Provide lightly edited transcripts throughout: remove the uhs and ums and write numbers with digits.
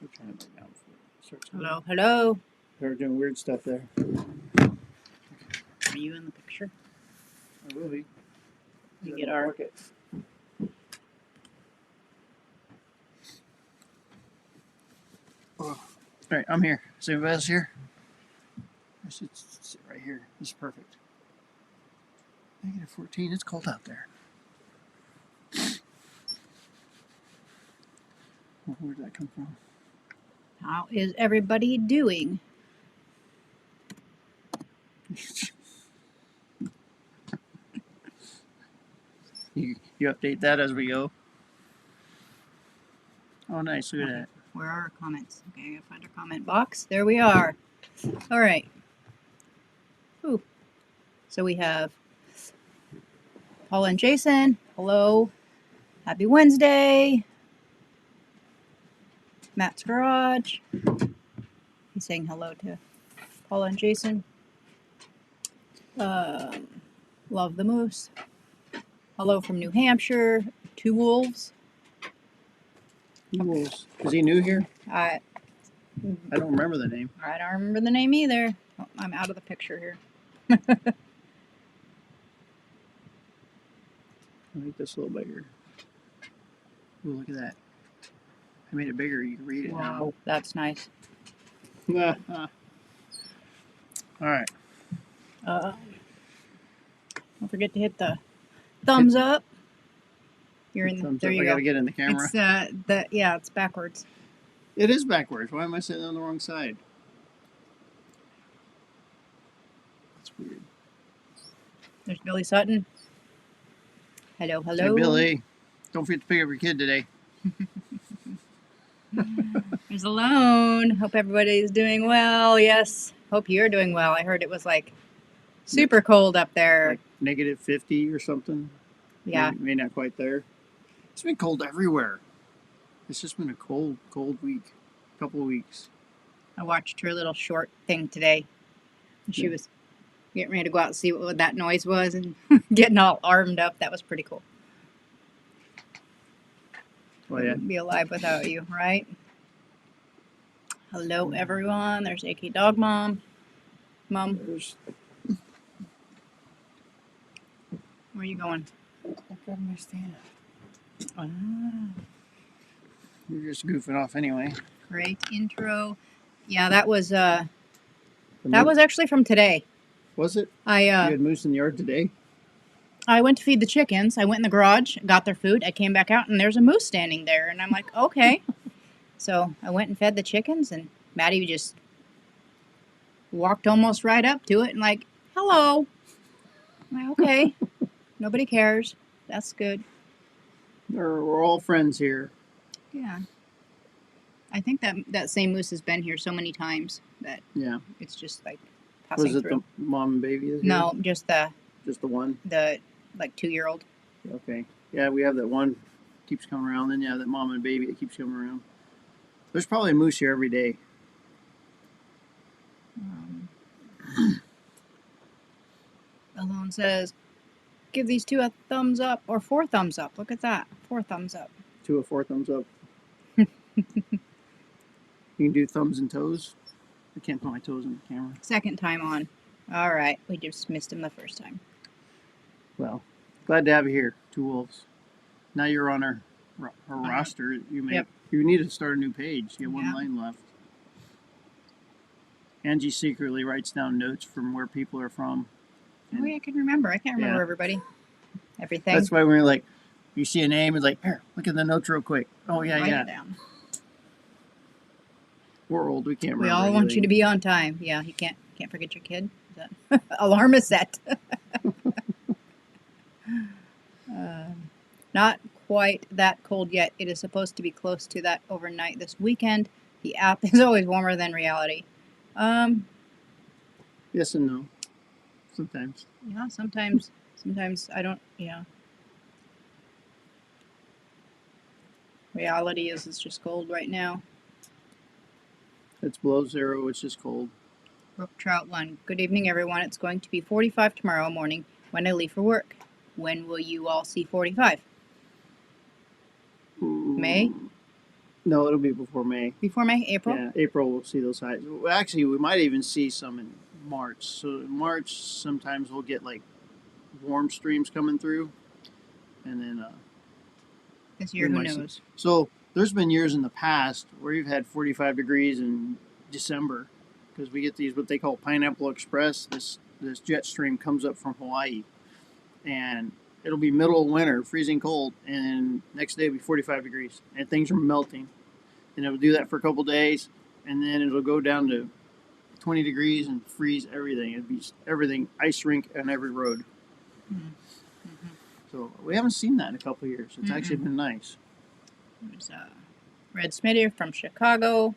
We're trying to look down for it. Hello, hello. They're doing weird stuff there. Are you in the picture? I will be. You get our. Bucket. All right, I'm here. Is anybody else here? I should sit right here. This is perfect. -14. It's cold out there. Where did that come from? How is everybody doing? You update that as we go. Oh, nice. Look at that. Where are our comments? Okay, I gotta find our comment box. There we are. All right. Ooh. So we have Paula and Jason. Hello. Happy Wednesday. Matt's Garage. He's saying hello to Paula and Jason. Love the Moose. Hello from New Hampshire. Two Wolves. Is he new here? I I don't remember the name. don't remember the name either. Oh, I'm out of the picture here. I'll make this a little bigger. Ooh, look at that. I made it bigger. You can read it Wow, that's nice. now. All right. Don't forget to hit the thumbs up. You're in the, Thumbs there up. you I go. gotta get in the camera. It's yeah, it's backwards. It is backwards. Why am I sitting on the wrong side? That's weird. There's Billy Sutton. Hello, hello. Hey, Billy. Don't forget to pick up your kid today. There's Alone. Hope everybody's doing well. Yes. Hope you're doing well. I heard it was like super cold up there. Like -50 or something. Yeah. Maybe not quite there. It's been cold everywhere. It's just been a cold week. Couple of weeks. I watched her little short thing today. She was getting ready to go out and see what that noise was and getting all armed up. That was pretty cool. Oh, yeah. Wouldn't be alive without you, right? Hello, everyone. There's AK Dog Mom. Mom, where are you going? I grabbed my stand. Ah, You're just goofing off anyway. great intro. Yeah, that was actually from today. Was it? I You had moose in the yard today? I went to feed the chickens. I went in the garage, got their food. I came back out, and there's a moose standing there. And I'm like, okay. So I went and fed the chickens, and Maddie just walked almost right up to it and like, hello. I'm like, okay. Nobody cares. That's good. We're all friends here. Yeah. I think that same moose has been here so many times that it's just like passing Was it through. the mom and baby? Is No, just the one? The like 2-year-old. Okay. Yeah, we have that one keeps coming around. Then that mom and baby that keeps coming around. There's probably a moose here every day. Alone says, give these two a thumbs up or 4 thumbs up. Look at that. 4 thumbs up. 2 or 4 thumbs up. You can do thumbs and toes. I can't put my toes in the camera. Second time on. All right. We just missed him the first time. Well, glad to have you here, Two Wolves. Now you're on our roster. You need to start a new page. You have one line left. Angie secretly writes down notes from where people are from. Oh, yeah, I can remember. I can't remember everybody. Everything. That's why we're like, you see a name, it's like, here, look at the notes real quick. Oh, yeah, Write it down. We're old. We can't remember. We all want you to be on time. Yeah, you can't forget your kid. That alarm is set. Not quite that cold yet. It is supposed to be close to that overnight this weekend. The app is always warmer than reality. Yes and no. Sometimes. Yeah, sometimes I don't. Yeah. Reality is it's just cold right now. It's below 0. It's just cold. Brook Trout One. Good evening, everyone. It's going to be 45 tomorrow morning when I leave for work. When will you all see 45? May? No, it'll be before May. Before May, April? Yeah, April we'll see those highs. Well, actually, we might even see some in March. So in March, sometimes we'll get like warm streams coming through, and then This year, we who might see. knows? So there's been years in the past where you've had 45 degrees in December because we get these what they call Pineapple Express. This jet stream comes up from Hawaii, and it'll be middle of winter, freezing cold, and next day it'll be 45 degrees, and things are melting. And it'll do that for a couple days, and then it'll go down to 20 degrees and freeze everything. It'd be everything ice rink on every road. Mm-hmm. So we haven't seen that in a couple of years. It's actually been nice. There's Red Smitty from Chicago.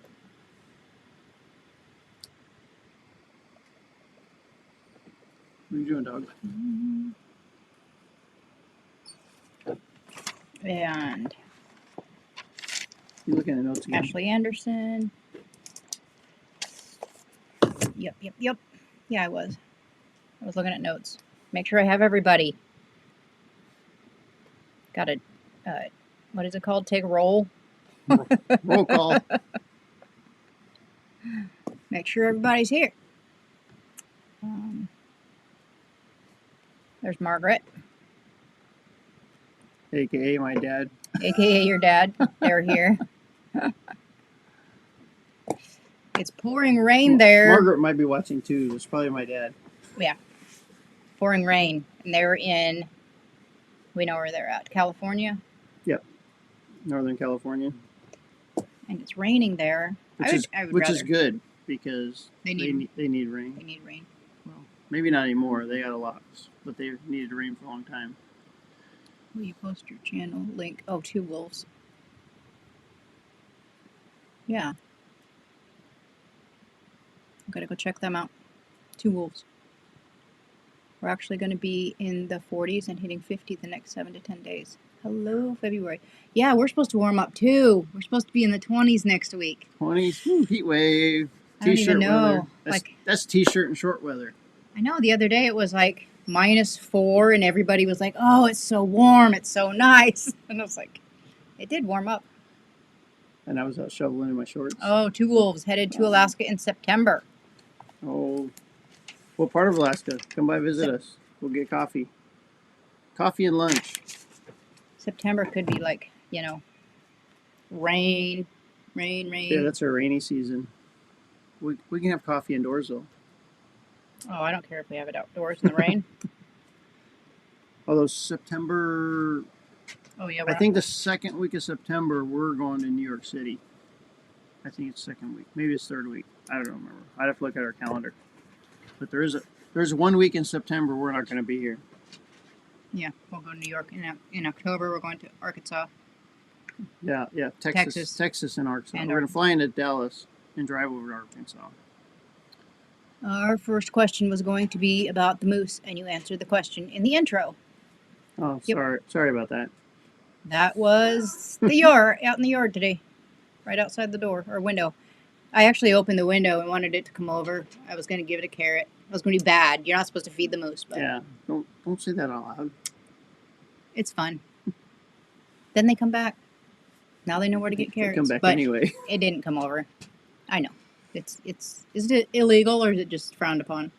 What are you doing, dog? And You looking at notes again? Ashley Anderson. Yep. Yeah, I was looking at notes. Make sure I have everybody. Got to, what is it called? Take a roll. Roll call. Make sure everybody's here. There's Margaret, AKA my dad. aka your dad. They're here. It's pouring rain there. Margaret might be watching too. It's probably my dad. Yeah. Pouring rain. And they're in, we know where they're at, California. Yep. Northern California. And it's raining there. Which is good because They need- they need rain. They need rain. Well, maybe not anymore. They got a lot, but they needed rain for a long time. Will you post your channel link? Oh, Two Wolves. Yeah. I'm gonna go check them out. Two Wolves. We're actually going to be in the 40s and hitting 50 the next 7 to 10 days. Hello, February. Yeah, we're supposed to warm up too. We're supposed to be in the 20s next week. 20s, heat wave, I don't t-shirt even know. weather. That's t-shirt and short weather. I know the other day it was like -4 and everybody was like, oh, it's so warm. It's so nice. And I was like, it did warm up. And I was out shoveling in my shorts. Oh, Two Wolves headed to Alaska in September. Oh, what part of Alaska? Come by visit us. We'll get coffee. Coffee and lunch. September could be like, rain. Yeah, that's our rainy season. We can have coffee indoors though. Oh, I don't care if we have it outdoors in the rain. Although September, Oh, yeah. I think the second week of September we're going to New York City. I think it's second week, maybe it's third week. I don't remember. I'd have to look at our calendar. But there's 1 week in September we're not going to be here. Yeah, we'll go to New York in October. We're going to Arkansas. Yeah, Texas and Arkansas. And We're going to fly into Dallas and drive over to Arkansas. Our first question was going to be about the moose, and you answered the question in the intro. Oh, Yep. sorry about that. That was the yard, out in the yard today, right outside the door or window. I actually opened the window and wanted it to come over. I was going to give it a carrot. It was going to be bad. You're not supposed to feed the moose, but Yeah, don't say that out loud. it's fun. Then they come back. Now they know where to get carrots. They come back but anyway. It didn't come over. I know. Is it illegal or is it just frowned upon?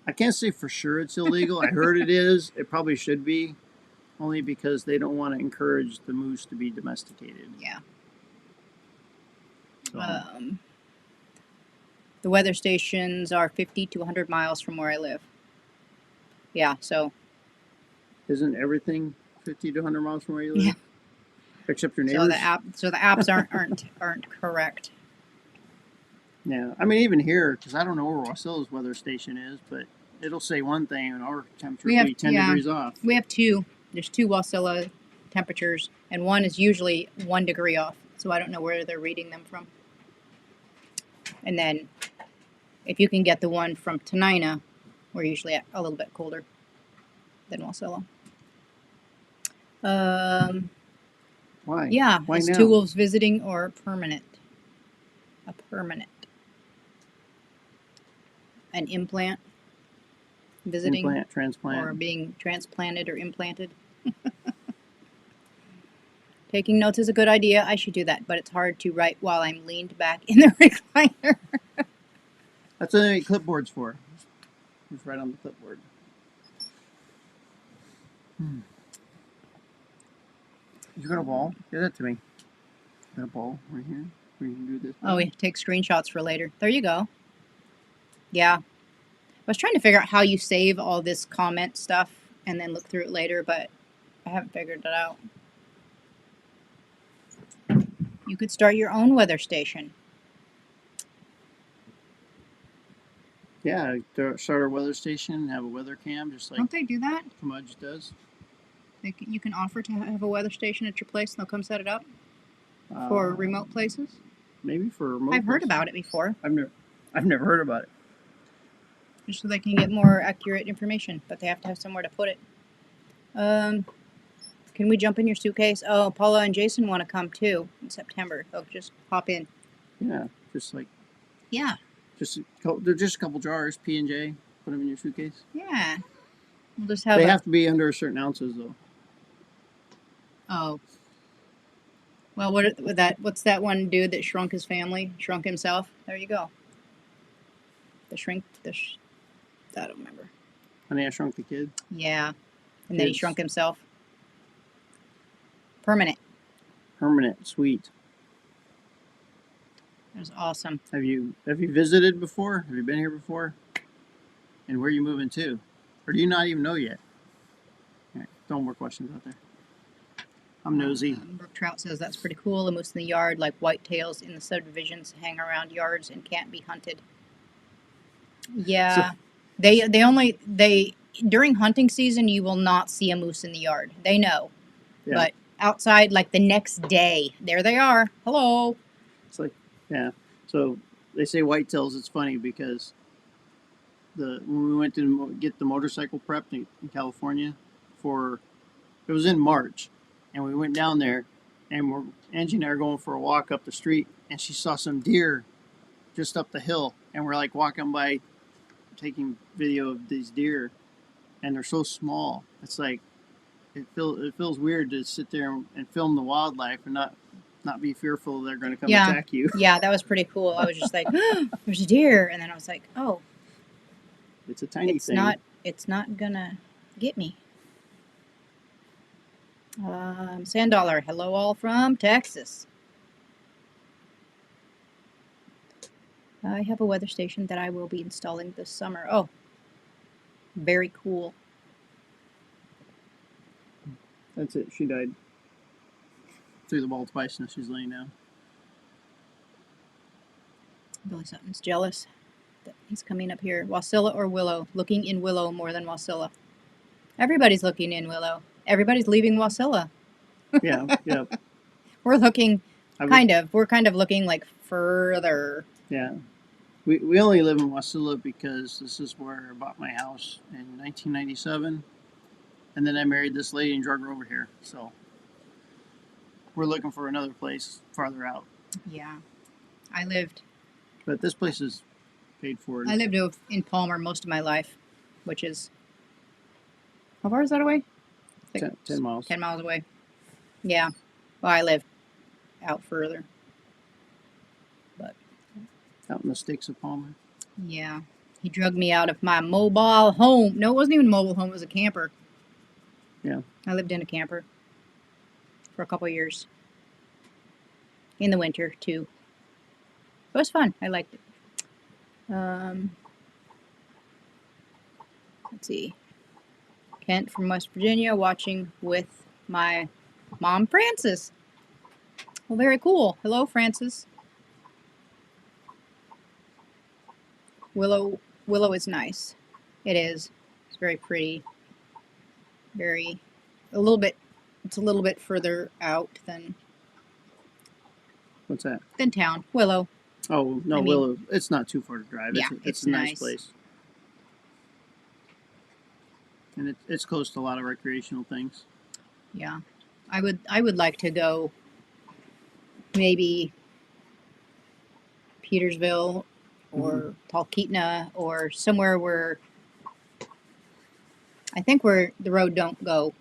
I can't say for sure it's illegal. I heard it is. It probably should be, only because they don't want to encourage the moose to be domesticated. Yeah. So, The weather stations are 50 to 100 miles from where I live. Yeah, so isn't everything 50 to 100 miles from where you live? Yeah. Except your neighbors? so the apps aren't correct. Yeah, I mean even here, because I don't know where Wasella's weather station is, but it'll say one thing and our temperature will be 10 degrees off. We have two. There's two Wasilla temperatures, and one is usually 1 degree off. So I don't know where they're reading them from. And then, if you can get the one from Tenina, we're usually a little bit colder than Wasilla. Why? Yeah, Why is now? Two Wolves visiting or permanent? A permanent. An implant? Visiting? Transplant. Or being transplanted or implanted? Taking notes is a good idea. I should do that, but it's hard to write while I'm leaned back in the recliner. That's what clipboard's for. Just right on the clipboard. You got a ball? Give that to me. Got a ball right here. Where you can do this. Oh, we take screenshots for later. There you go. Yeah. I was trying to figure out how you save all this comment stuff and then look through it later, but I haven't figured it out. You could start your own weather station. Yeah, start a weather station, have a weather cam, just like Don't they do that? Kamudge does. You can offer to have a weather station at your place and they'll come set it up for remote places? Maybe for remote. I've heard about it before. I've never heard about it. Just so they can get more accurate information, but they have to have somewhere to put it. Can we jump in your suitcase? Oh, Paula and Jason want to come too in September. They'll just pop in. Yeah, just like. Yeah. They're just a couple jars, P&J. Put them in your suitcase. Yeah. We'll just have. They have to be under a certain ounces though. Oh. Well, what's that one dude that shrunk his family, shrunk himself? There you go. I don't remember. Honey, I Shrunk the Kid. Yeah. And then he Kids. shrunk himself. Permanent. Sweet. That was awesome. Have you visited before? Have you been here before? And where are you moving to? Or do you not even know yet? All right, no more questions out there. I'm nosy. Brooke Trout says that's pretty cool. The moose in the yard, like whitetails in the subdivisions, hang around yards and can't be hunted. Yeah, they during hunting season you will not see a moose in the yard. They know, Yeah. but outside, like the next day, there they are. Hello. It's like, yeah. So they say whitetails. It's funny because when we went to get the motorcycle prepped in California, it was in March, and we went down there, and Angie and I are going for a walk up the street, and she saw some deer just up the hill, and we're like walking by, taking video of these deer, and they're so small. It's like it feels weird to sit there and film the wildlife and not be fearful they're going to come attack you. Yeah, that was pretty cool. I was just like, oh, there's a deer, and then I was like, oh, it's a tiny thing. It's not gonna get me. Sand Dollar, hello all from Texas. I have a weather station that I will be installing this summer. Oh, very cool. That's it. She died. Threw the ball twice and she's laying down. Billy Sutton's jealous that he's coming up here. Wasilla or Willow? Looking in Willow more than Wasilla. Everybody's looking in Willow. Everybody's leaving Wasilla. Yeah, yeah. We're looking, we're kind of looking like further. Yeah. We only live in Wasilla because this is where I bought my house in 1997. And then I married this lady and drug her over here. So we're looking for another place farther out. Yeah. But this place is paid for. I lived in Palmer most of my life, which is, how far is that away? 10 miles. 10 miles away. Yeah. Well, I live out further. But Out in the sticks of Palmer. yeah. He drugged me out of my mobile home. No, it wasn't even a mobile home. It was a camper. Yeah. I lived in a camper for a couple of years. In the winter, too. It was fun. I liked it. Let's see. Kent from West Virginia watching with my mom, Frances. Well, very cool. Hello, Frances. Willow is nice. It is. It's very pretty. It's a little bit further out than What's that? town. Willow. Oh, no, Willow. It's not too far to drive. Yeah, it's a nice place. And it's close to a lot of recreational things. Yeah. I would like to go maybe Petersville or Talkeetna or somewhere where the road don't go.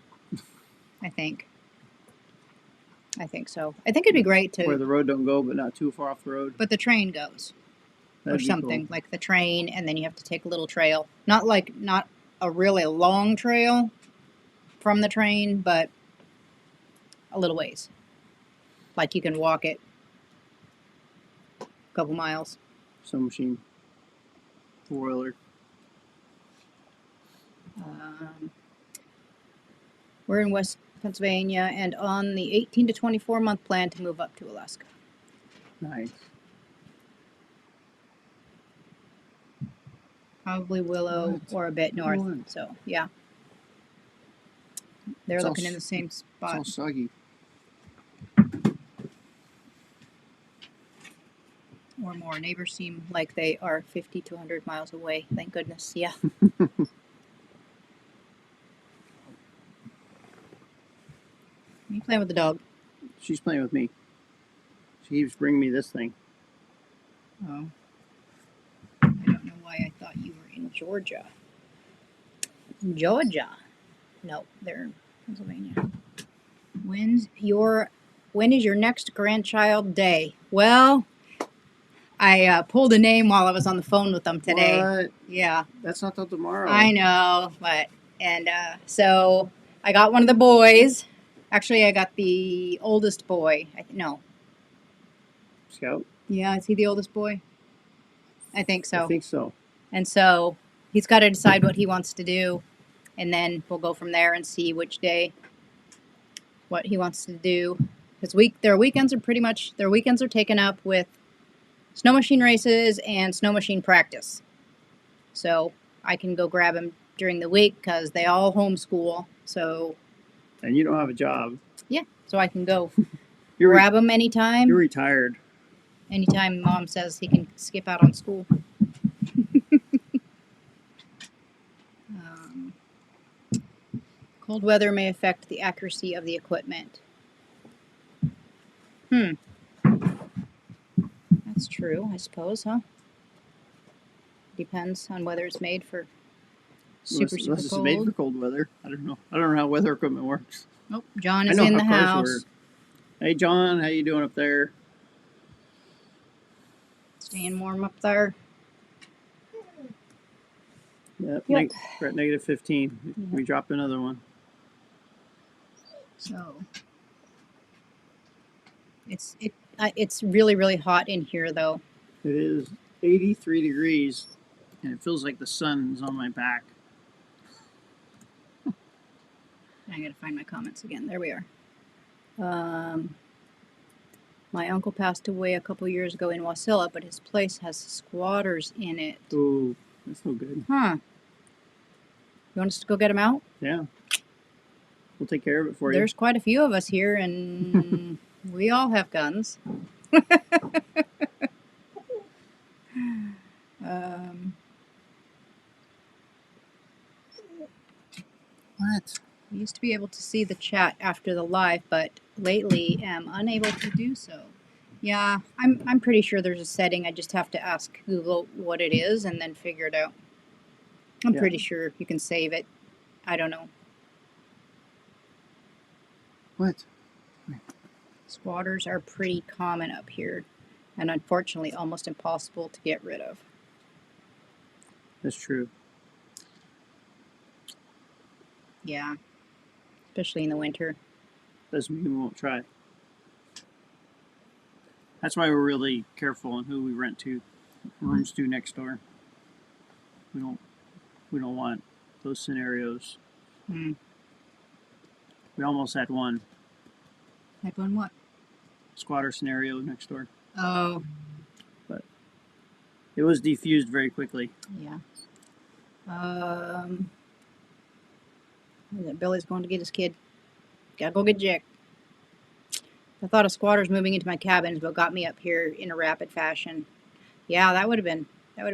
I I think so. I think it'd be great Where to, the road don't go, but not too far off the road. but the train goes or That'd be something cool. like the train, and then you have to take a little trail. Not a really long trail from the train, but a little ways. Like you can walk it a couple miles. Some machine. Four-wheeler. We're in West Pennsylvania and on the 18 to 24 month plan to move up to Alaska. Nice. Probably Willow What? or a bit north. What? So, yeah. They're It's all looking in s- the same It's spot. all soggy. Or more. Neighbors seem like they are 50 to 100 miles away. Thank goodness. Yeah. You playing with the dog? She's playing with me. She keeps bringing me this thing. Oh. I don't know why I thought you were in Georgia. Georgia. No, they're in Pennsylvania. When is your next grandchild day? Well, I pulled a name while I was on the phone with them today. What? Yeah, That's not till tomorrow. I know, but so I got one of the boys. Actually, I got the oldest boy. No, Scout? yeah, is he the oldest boy? I think so. I think so. And so he's got to decide what he wants to do, and then we'll go from there and see which day what he wants to do. His their weekends are taken up with snow machine races and snow machine practice. So I can go grab him during the week because they all homeschool. So And you don't have a job. yeah, so I can go You're grab him anytime. You're retired. Anytime Mom says he can skip out on school. Cold weather may affect the accuracy of the equipment. That's true, I suppose, huh? Depends on whether it's made for super Unless it's cold. made for cold weather. I don't know. I don't know how weather equipment works. Oh, John I is know in how the cars house. work. Hey, John, how you doing up there? Staying warm up there. Yep. Yep. We're at negative 15. Yep. We dropped another one. So it's really, really hot in here though. It is 83 degrees, and it feels like the sun is on my back. I gotta find my comments again. There we are. My uncle passed away a couple years ago in Wasilla, but his place has squatters in it. Ooh, that's no good. Huh. You want us to go get him out? Yeah. We'll take care of it for There's quite a few of us here, and we all have guns. What? We used to be able to see the chat after the live, but lately am unable to do so. Yeah, I'm pretty sure there's a setting. I just have to ask Google what it is and then figure it out. I'm Yeah. pretty sure you can save it. I don't know. What? Squatters are pretty common up here, and unfortunately almost impossible to get rid of. That's true. Yeah, especially in the winter. Doesn't mean we won't try. That's why we're really careful on who we rent to rooms to next door. We don't want those scenarios. Hmm. We almost had one Type on what? squatter scenario next door. Oh, It was defused very quickly. yeah. Billy's going to get his kid. Gotta go get Jack. I thought of squatters moving into my cabins, but got me up here in a rapid fashion. Yeah, that would have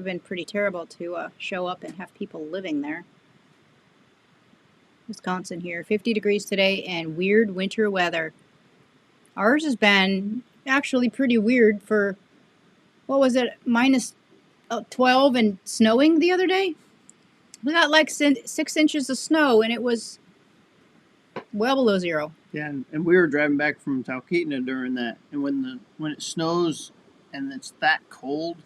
been pretty terrible to show up and have people living there. Wisconsin here, 50 degrees today and weird winter weather. Ours has been actually pretty weird for, what was it, minus 12 and snowing the other day? We got like 6 inches of snow and it was well below zero. Yeah, and we were driving back from Talkeetna during that, and when it snows and it's that cold,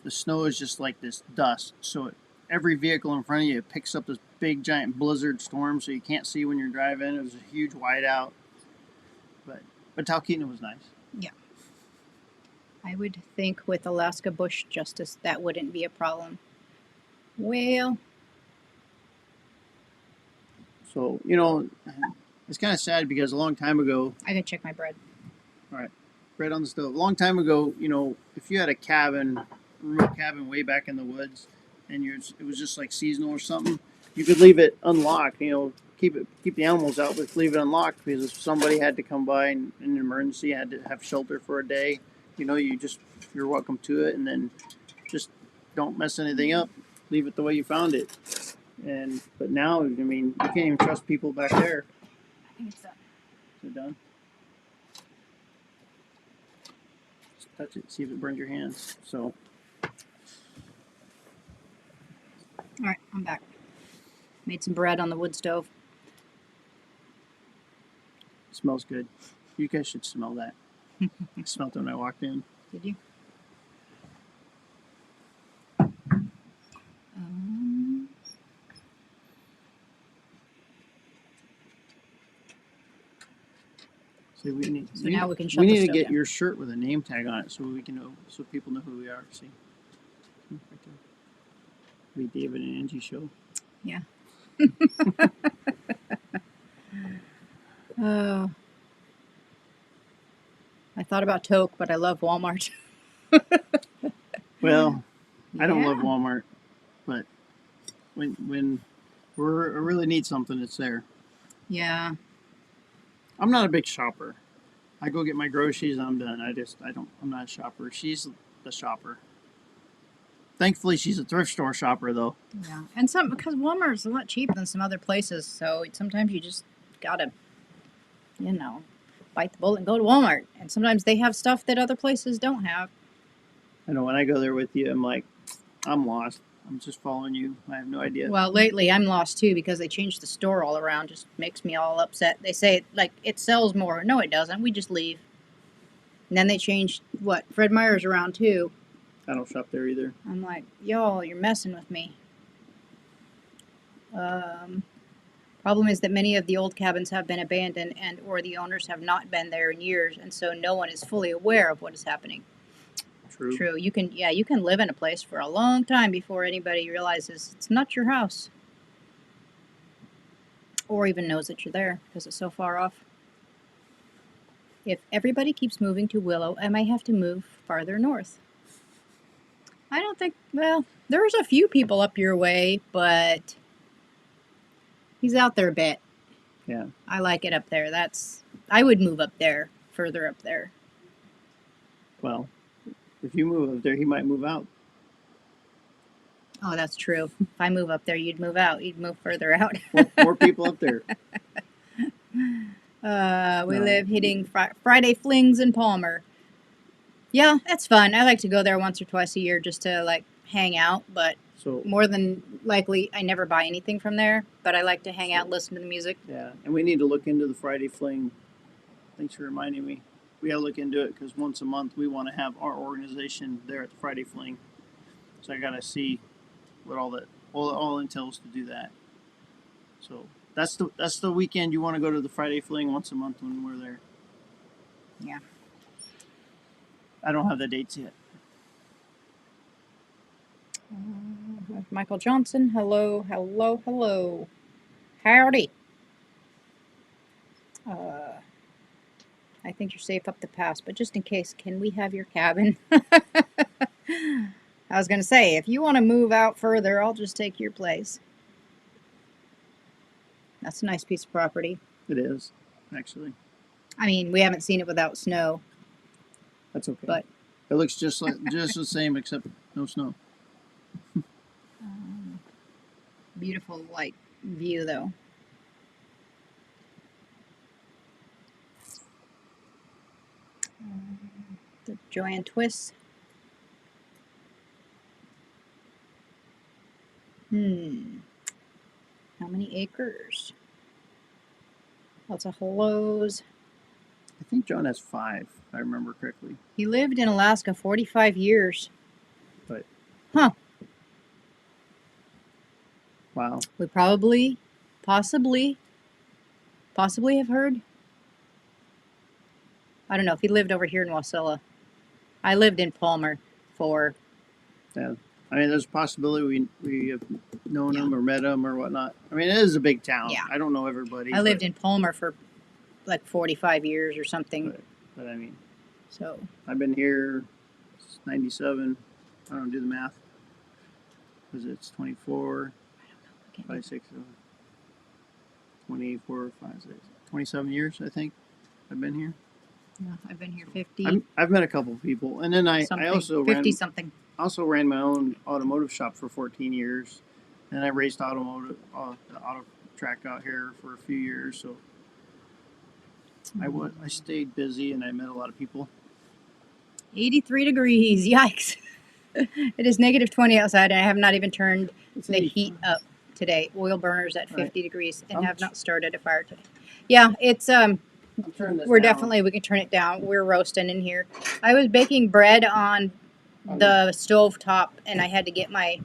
the snow is just like this dust. So every vehicle in front of you picks up this big giant blizzard storm, so you can't see when you're driving. It was a huge whiteout, but Talkeetna was nice. Yeah. I would think with Alaska bush justice that wouldn't be a problem. Well, So it's kind of sad because a long time ago, I can check my bread. all right, bread on the stove. A long time ago, if you had a cabin, remote cabin way back in the woods, and it was just like seasonal or something, you could leave it unlocked. Keep the animals out, but leave it unlocked because if somebody had to come by in an emergency, had to have shelter for a day, you're welcome to it, and then just don't mess anything up. Leave it the way you found it. But now, I mean, you can't even trust people back there. I think it's done. Is it done? Just touch it, see if it burns your hands. So, All right, I'm back. Made some bread on the wood stove. it smells good. You guys should smell that. I smelled it when I walked in. Did you? See, now we can shut we the need to stove get down. your shirt with a name tag on it so we can know, so people know who we are. See, right there. Be David and Angie show. Yeah. Oh. I thought about Toke, but I love Walmart. Well, I don't Yeah. love Walmart, but when I really need something, it's there. Yeah. I'm not a big shopper. I go get my groceries and I'm done. I'm not a shopper. She's the shopper. Thankfully, she's a thrift store shopper though. Yeah. And because Walmart's a lot cheaper than some other places, so sometimes you just gotta, bite the bullet and go to Walmart. And sometimes they have stuff that other places don't have. I know when I go there with you, I'm like, I'm lost. I'm just following you. I have no idea. Well, lately I'm lost too because they changed the store all around. Just makes me all upset. They say it sells more. No, it doesn't. We just leave. And then they changed Fred Meyer's around too. I don't shop there either. I'm like, y'all, you're messing with me. Problem is that many of the old cabins have been abandoned or the owners have not been there in years, and so no one is fully aware of what is happening. True. You can live in a place for a long time before anybody realizes it's not your house. Or even knows that you're there because it's so far off. If everybody keeps moving to Willow, I might have to move farther north. I don't think, there's a few people up your way, but he's out there a bit. Yeah. I like it up there. I would move up there, further up there. Well, if you move up there, he might move out. Oh, that's true. If I move up there, you'd move out. You'd move further out. More people up there. We live hitting Friday flings in Palmer. Yeah, that's fun. I like to go there once or twice a year just to hang out, but more than likely, I never buy anything from there. But I like to hang out, listen to the music. Yeah, and we need to look into the Friday Fling. Thanks for reminding me. We gotta look into it because once a month we want to have our organization there at the Friday Fling. So I gotta see what all entails to do that. So that's the weekend you want to go to the Friday Fling once a month when we're there. Yeah. I don't have the dates yet. Michael Johnson, hello, hello, hello. Howdy. I think you're safe up the pass, but just in case, can we have your cabin? I was going to say, if you want to move out further, I'll just take your place. That's a nice piece of property. It is, actually. I mean, we haven't seen it without snow. That's okay. But it looks just the same except no snow. Beautiful light view, though. The Joanne Twists. How many acres? Lots of hellos. I think John has 5, if I remember correctly. He lived in Alaska 45 years. But Huh. wow. We possibly have heard. I don't know if he lived over here in Wasilla. I lived in Palmer for. Yeah. I mean, there's a possibility we have known Yeah. him or met him or whatnot. I mean, it is a big town. Yeah. I don't know everybody. I lived in Palmer for like 45 years or something. But I mean, So I've been here since 97. I don't do the math. Because it's 24, I can't 5, 6, 7, 24, 5, 6, 27 years, I think I've been here. Yeah, I've been here 50. I've met a couple of people. And then I also 50 something. ran my own automotive shop for 14 years. And I raced the auto track out here for a few years. So I stayed busy and I met a lot of people. 83 degrees. Yikes. It is negative 20 outside, and I have not even turned It's the 85. heat up today. Oil burners at 50 Right. degrees and I'm have not started a fire today. Yeah, it's I'm turning this we're down. definitely, we can turn it down. We're roasting in here. I was baking bread on the stove top, and I had to get my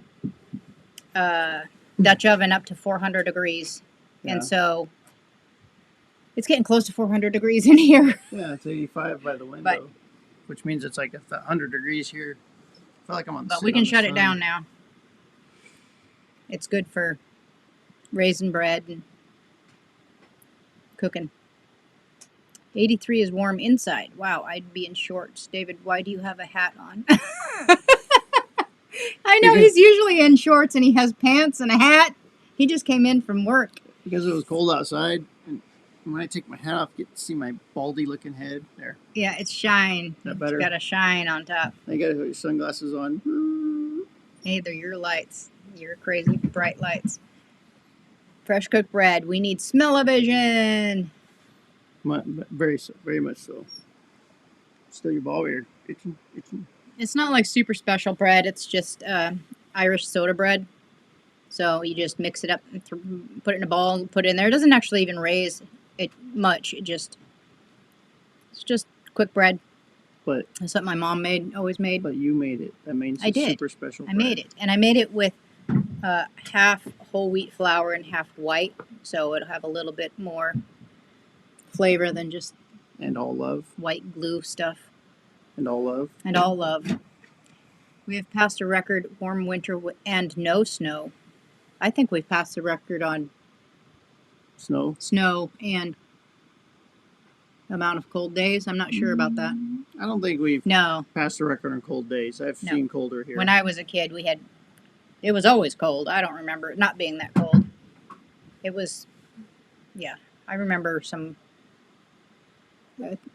Dutch oven up to 400 degrees. Yeah. And so it's getting close to 400 degrees in here. Yeah, it's 85 by the window, But- which means it's like 100 degrees here. I feel like I'm on. But we can shut it down now. It's good for raising bread and cooking. 83 is warm inside. Wow, I'd be in shorts. David, why do you have a hat on? I know he's usually in shorts and he has pants and a hat. He just came in from work. Because it was cold outside, and when I take my hat off, you get to see my baldy looking head there. Yeah, it's shine. That better? It's got a shine on top. I got to put your sunglasses on. Hey, they're your lights. Your crazy bright lights. Fresh cooked bread. We need smell-o-vision. Very much so. Still your ball here. Itching. It's not like super special bread. It's just Irish soda bread. So you just mix it up and put it in a bowl and put it in there. It doesn't actually even raise it much. It's just quick bread. But That's what my mom always made. But you made it. That means I it's did. super special. I made it, and I made it with half whole wheat flour and half white, so it'll have a little bit more flavor than just And all love. white glue stuff. And all love. And all love. We have passed a record warm winter and no snow. I think we've passed the record on Snow. snow and amount of cold days. I'm not sure about that. I don't think we've No. passed the record on cold days. I've No. seen colder here. When I was a kid, it was always cold. I don't remember it not being that cold. It was, yeah. I remember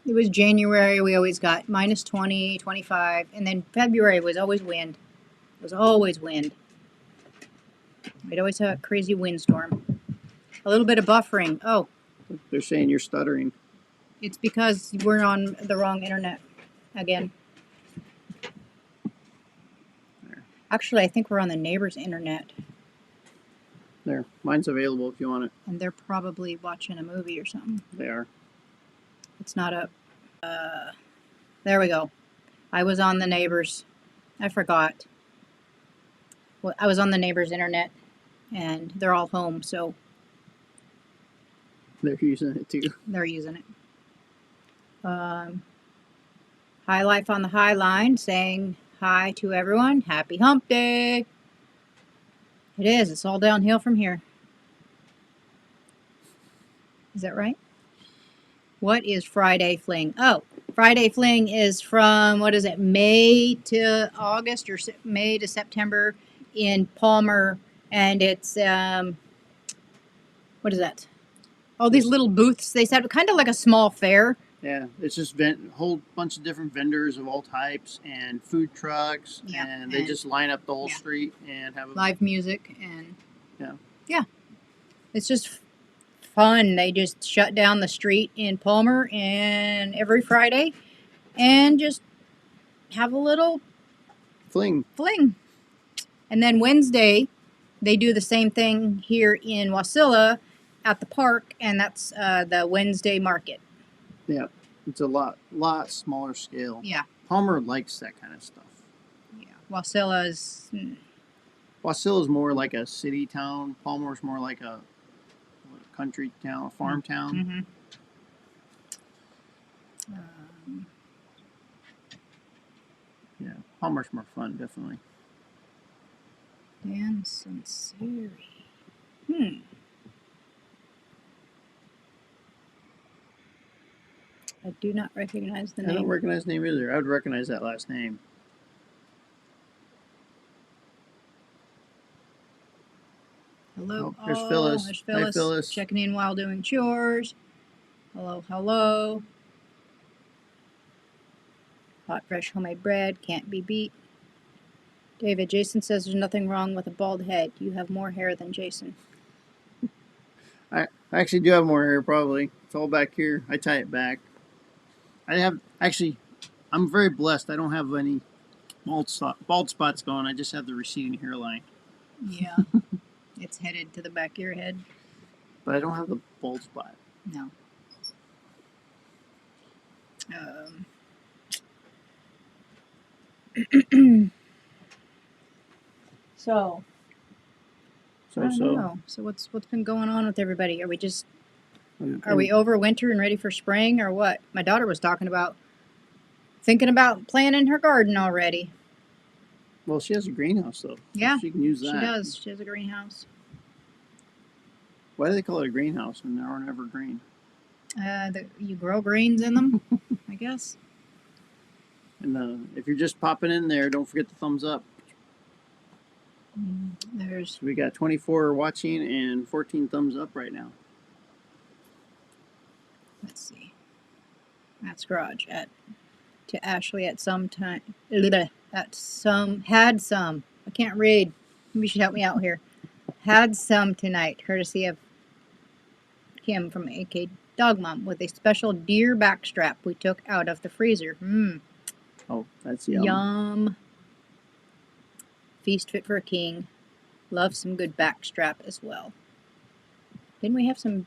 it was January. We always got minus 20, 25. And then February was always wind. It was always wind. We'd always have a crazy windstorm. A little bit of buffering. Oh, They're saying you're stuttering. it's because we're on the wrong internet again. There. Actually, I think we're on the neighbor's internet. There. Mine's available if you want it. And they're probably watching a movie or something. They are. It's not up. There we go. I was on the neighbor's. I forgot. Well, I was on the neighbor's internet, and they're all home, so They're using it too. they're using it. High Life on the High Line saying hi to everyone. Happy Hump Day. It is. It's all downhill from here. Is that right? What is Friday Fling? Oh, Friday Fling is from, what is it, May to August or May to September in Palmer. And it's, what is that? All these little booths. They said kind of like a small fair. Yeah, it's just a whole bunch of different vendors of all types and food trucks, Yeah, and they and- just line up the whole yeah. street and have a Live music and Yeah. It's just fun. They just shut down the street in Palmer and every Friday and just have a little fling. fling. And then Wednesday they do the same thing here in Wasilla at the park, and that's the Wednesday market. Yeah, it's a lot smaller scale. Yeah. Palmer likes that kind of stuff. Yeah. Wasilla's. Wasilla is more like a city town. Palmer's more like a country town, a farm town. Mm-hmm. Yeah, Palmer's more fun, definitely. Dan Sinceri. I do not recognize the name. I don't recognize the name either. I would recognize that last name. Hello. Oh, there's Phyllis. There's Phyllis. Hi, Phyllis. Checking in while doing chores. Hello, hello. Hot, fresh, homemade bread. Can't be beat. David, Jason says there's nothing wrong with a bald head. You have more hair than Jason. I actually do have more hair, probably. It's all back here. I tie it back. I'm very blessed. I don't have any bald spots going. I just have the receding hairline. Yeah. It's headed to the back of your head. But I don't have the bald spot. No. So I don't know. So what's been going on with everybody? Are we over winter and ready for spring, or what? My daughter was thinking about planting her garden already. Well, she has a greenhouse though. Yeah, she can use that. She does. She has a greenhouse. Why do they call it a greenhouse when there aren't ever green? You grow greens in them, I guess. And if you're just popping in there, don't forget the thumbs up. So we got 24 watching and 14 thumbs up right now. Let's see. That's garage to Ashley at some time. Had some. I can't read. Maybe you should help me out here. Had some tonight, courtesy of Kim from AK Dog Mom, with a special deer backstrap we took out of the freezer. Oh, that's yum. Yum. Feast fit for a king. Love some good backstrap as well. Didn't we have some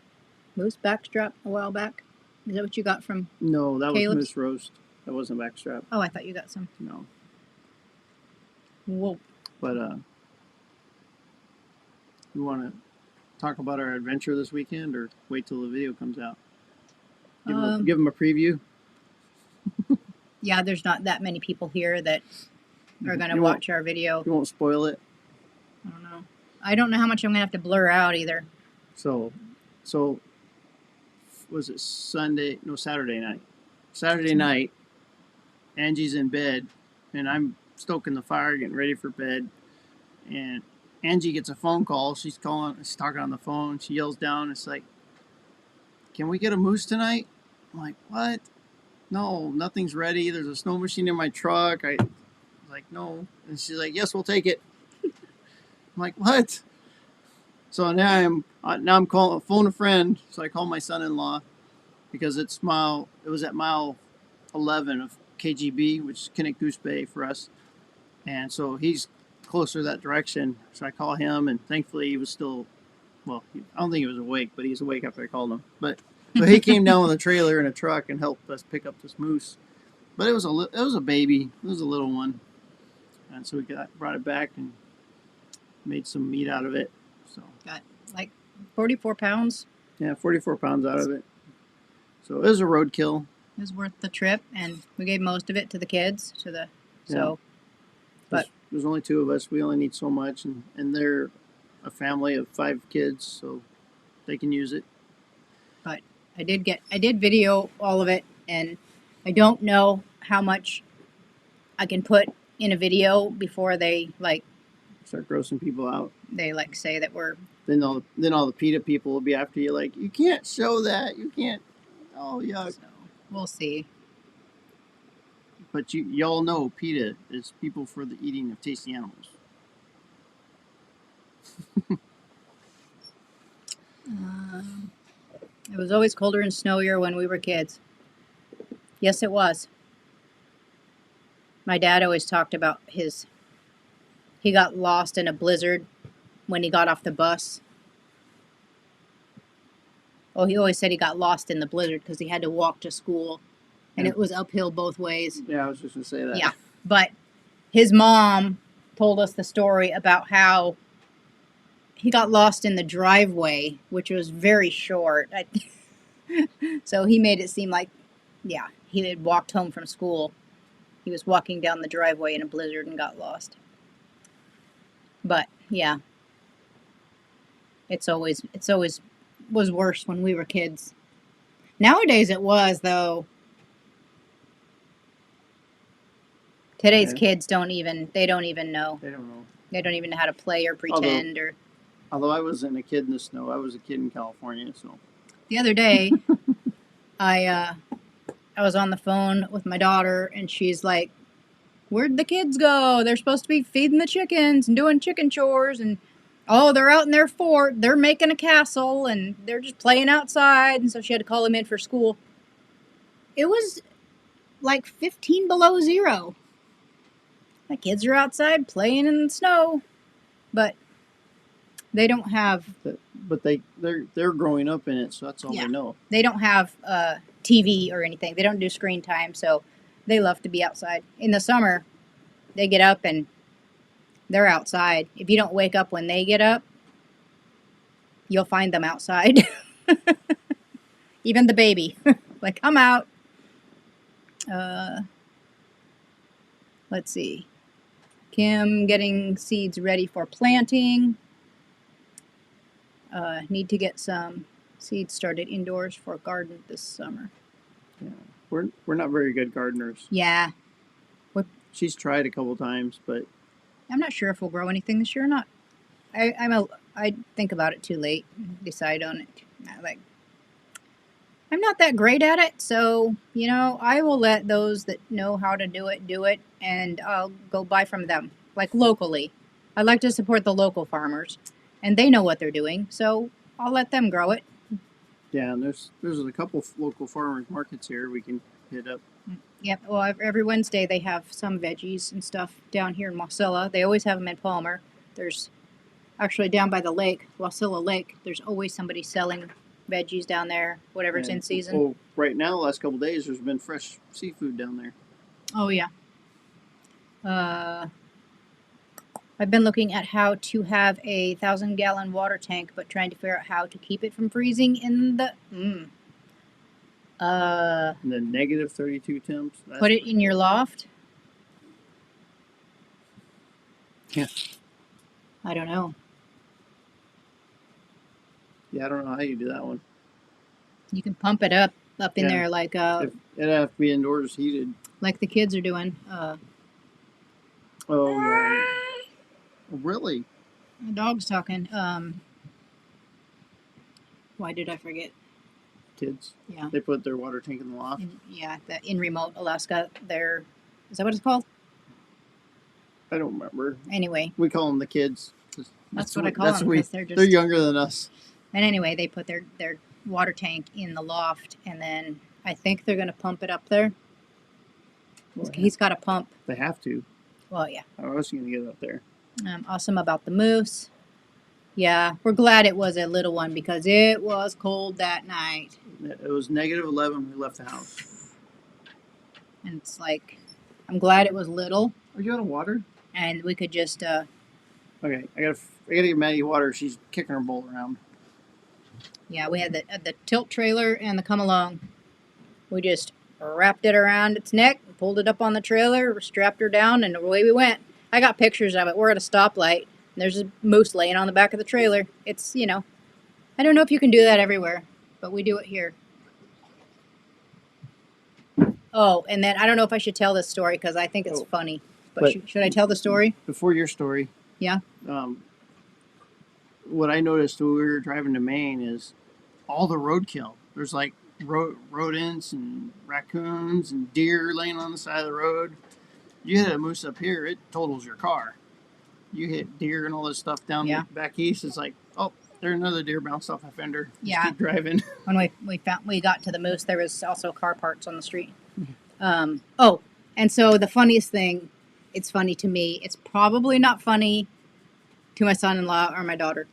moose backstrap a while back? Is that what you got from No, that Caleb's? was moose roast. That wasn't backstrap. Oh, I thought you got some. No. Whoa. But you want to talk about our adventure this weekend, or wait till the video comes out? Give them a preview. Yeah, there's not that many people here that are going to watch our video. You won't spoil it. I don't know. I don't know how much I'm going to have to blur out either. So was it Saturday night? Saturday night, Angie's in bed, and I'm stoking the fire, getting ready for bed, and Angie gets a phone call. She's talking on the phone. She yells down, it's like, "Can we get a moose tonight?" I'm like, "What? No, nothing's ready. There's a snow machine in my truck." I was like, "No." And she's like, "Yes, we'll take it." I'm like, "What?" So now I'm calling, phone a friend. So I call my son-in-law, because it was at mile 11 of KGB, which is Kinnick Goose Bay for us. And so he's closer that direction. So I call him, and thankfully he was still, well, I don't think he was awake, but he was awake after I called him. But so he came down with a trailer and a truck and helped us pick up this moose. But it was a baby. It was a little one. And so we brought it back and made some meat out of it. So got like 44 pounds. Yeah, 44 pounds out of it. So it was a roadkill. It was worth the trip, and we gave most of it to the kids. But there's only 2 of us. We only need so much, and they're a family of 5 kids, so they can use it. But I did video all of it, and I don't know how much I can put in a video before they start grossing people out. They say that we're then all the PETA people will be after you, like, you can't show that, you can't. Oh, yuck. So we'll see. But y'all know PETA is people for the eating of tasty animals. It was always colder and snowier when we were kids. Yes, it was. My dad always talked about he got lost in a blizzard when he got off the bus. Oh, he always said he got lost in the blizzard because he had to walk to school, and Yeah. it was uphill both ways. Yeah, I was just gonna say that. Yeah, but his mom told us the story about how he got lost in the driveway, which was very short. So he made it seem like, yeah, he had walked home from school. He was walking down the driveway in a blizzard and got lost. But yeah, it's always was worse when we were kids. Nowadays it was though. Today's Yeah. kids don't even know. They don't know. They don't even know how to play or pretend. Although I wasn't a kid in the snow, I was a kid in California. So The other day, I was on the phone with my daughter, and she's like, "Where'd the kids go? They're supposed to be feeding the chickens and doing chicken chores, and oh, they're out in their fort. They're making a castle, and they're just playing outside." And so she had to call them in for school. It was like 15 below zero. The kids are outside playing in the snow, but they don't have. but they're growing up in it, so that's all Yeah. they know. They don't have TV or anything. They don't do screen time, so they love to be outside. In the summer, they get up and they're outside. If you don't wake up when they get up, you'll find them outside. Even the baby. Like, come out. Let's see. Kim getting seeds ready for planting. Need to get some seeds started indoors for garden this summer. Yeah. We're not very good gardeners. Yeah. She's tried a couple times, but I'm not sure if we'll grow anything this year or not. I think about it too late. Decide on it. I'm not that great at it, so I will let those that know how to do it, and I'll go buy from them, like locally. I like to support the local farmers, and they know what they're doing, so I'll let them grow it. yeah, and there's a couple local farmers markets here we can hit up. Yep. Well, every Wednesday they have some veggies and stuff down here in Wasilla. They always have them in Palmer. There's actually down by the lake, Wasilla Lake. There's always somebody selling veggies down there, whatever's in season. Well, right now, the last couple of days, there's been fresh seafood down there. Oh yeah. I've been looking at how to have a 1,000-gallon water tank, but trying to figure out how to keep it from freezing in the. And then negative 32 temps. Put it in your loft. Yeah. I don't know. Yeah, I don't know how you do that one. You can pump it up in Yeah. there like It'd have to be indoors heated. like the kids are doing. Oh yeah. Really? The dog's talking. Why did I forget? Kids. Yeah. They put their water tank in the loft. In remote Alaska, is that what it's called? I don't remember. Anyway, We call them the kids. that's what I call them because they're just. They're younger than us. And anyway, they put their water tank in the loft, and then I think they're going to pump it up there. He's got a pump. They have to. Well, yeah. I was going to get it up there. Awesome about the moose. Yeah, we're glad it was a little one because it was cold that night. It was negative 11 when we left the house. And it's like, I'm glad it was little, Are you out of water? and we could just. Okay, I gotta give Maddie water. She's kicking her bowl around. Yeah, we had the tilt trailer and the come along. We just wrapped it around its neck, pulled it up on the trailer, strapped her down, and away we went. I got pictures of it. We're at a stoplight, and there's a moose laying on the back of the trailer. It's, I don't know if you can do that everywhere, but we do it here. Oh, and then I don't know if I should tell this story because I think it's funny. But should I tell the story? Before your story. Yeah. What I noticed when we were driving to Maine is all the roadkill. There's like rodents and raccoons and deer laying on the side of the road. You hit a moose up here, it totals your car. You hit deer and all this stuff down back east, it's like, oh, there's another deer bounced off my fender. Just keep driving. When we got to the moose, there was also car parts on the street. And so the funniest thing, it's funny to me. It's probably not funny to my son-in-law or my daughter,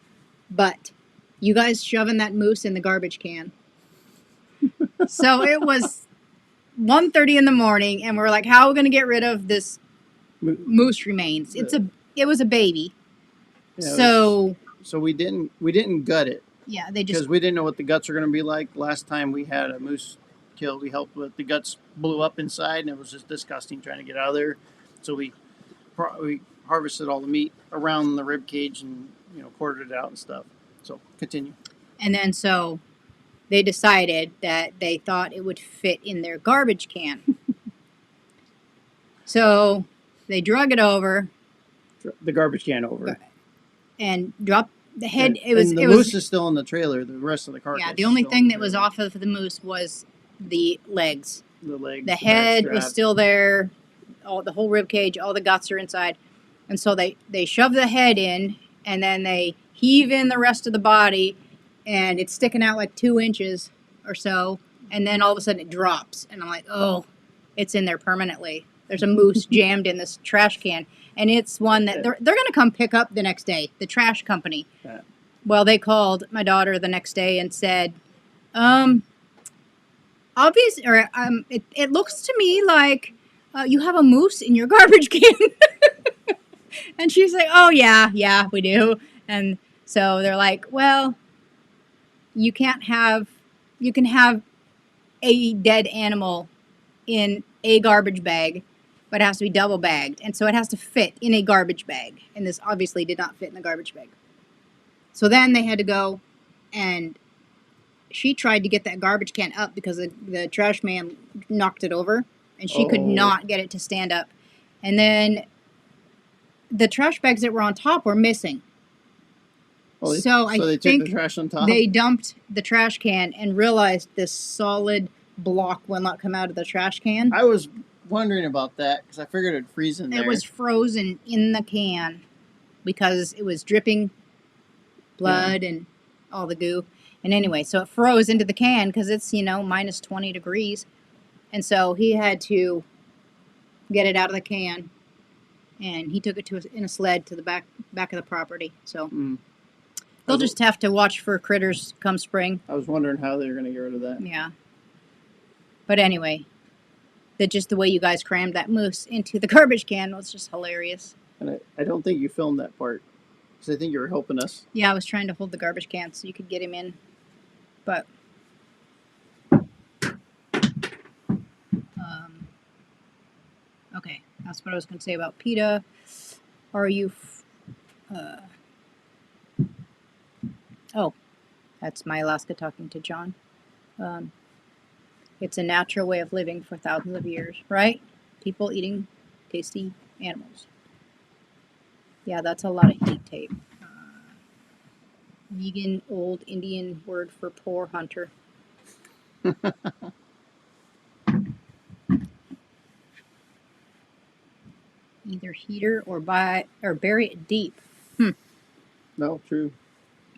but You guys shoving that moose in the garbage can. So it was 1:30 in the morning, and we're like, how are we going to get rid of this moose remains? It was a baby. Yeah, So we didn't gut it yeah, they because just we didn't know what the guts are going to be like. Last time we had a moose killed, we helped with the guts blew up inside, and it was just disgusting trying to get out of there. So we harvested all the meat around the rib cage and quartered it out and stuff. So continue. and then so they decided that they thought it would fit in their garbage can. So they drug it over The garbage can over. and dropped the head. And the moose is still in the trailer. The rest of the carcass. Yeah, the only is still thing in the that was trailer. off of the moose was the legs. The legs. The head back was strap. still there. The whole rib cage, all the guts are inside. And so they shove the head in, and then they heave in the rest of the body, and it's sticking out like 2 inches or so. And then all of a sudden it drops, and I'm like, oh, it's in there permanently. There's a moose jammed in this trash can, and it's one that they're going to come pick up the next day. The trash company. Yeah. Well, they called my daughter the next day and said, obvious, or it looks to me like you have a moose in your garbage can. And she's like, oh yeah, we do. And so they're like, well, you can have a dead animal in a garbage bag, but it has to be double bagged, and so it has to fit in a garbage bag, and this obviously did not fit in the garbage bag. So then they had to go, and she tried to get that garbage can up because the trash man knocked it over, and she could not get it to stand up. And then the trash bags that were on top were missing. So they think took the trash on top. they dumped the trash can and realized this solid block will not come out of the trash can. I was wondering about that because I figured it'd freeze in there. It was frozen in the can because it was dripping blood and all the goo. And anyway, so it froze into the can because it's, minus 20 degrees. And so he had to get it out of the can. And he took it in a sled to the back of the property. So they'll just have to watch for critters come spring. I was wondering how they were going to get rid of that. Yeah. But anyway, just the way you guys crammed that moose into the garbage can was just hilarious. And I don't think you filmed that part because I think you were helping us. Yeah, I was trying to hold the garbage can so you could get him in. But okay, that's what I was going to say about PETA. That's my Alaska talking to John. It's a natural way of living for thousands of years, right? People eating tasty animals. Yeah, that's a lot of heat tape. Vegan old Indian word for poor hunter. Either heater or bury it deep. No, true.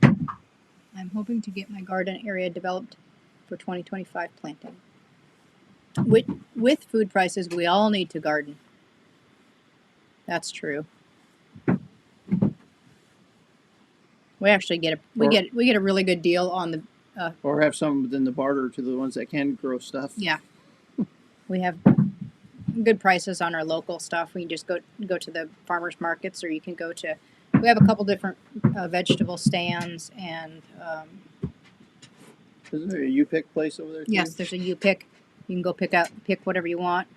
I'm hoping to get my garden area developed for 2025 planting. With food prices, we all need to garden. That's true. We actually get a really good deal on the. Or have some within the barter to the ones that can grow stuff. Yeah, we have good prices on our local stuff. We can just go to the farmers markets, or you can go to. We have a couple different vegetable stands, and isn't there a U-Pick place over there too? Yes, there's a U-Pick. You can go pick whatever you want.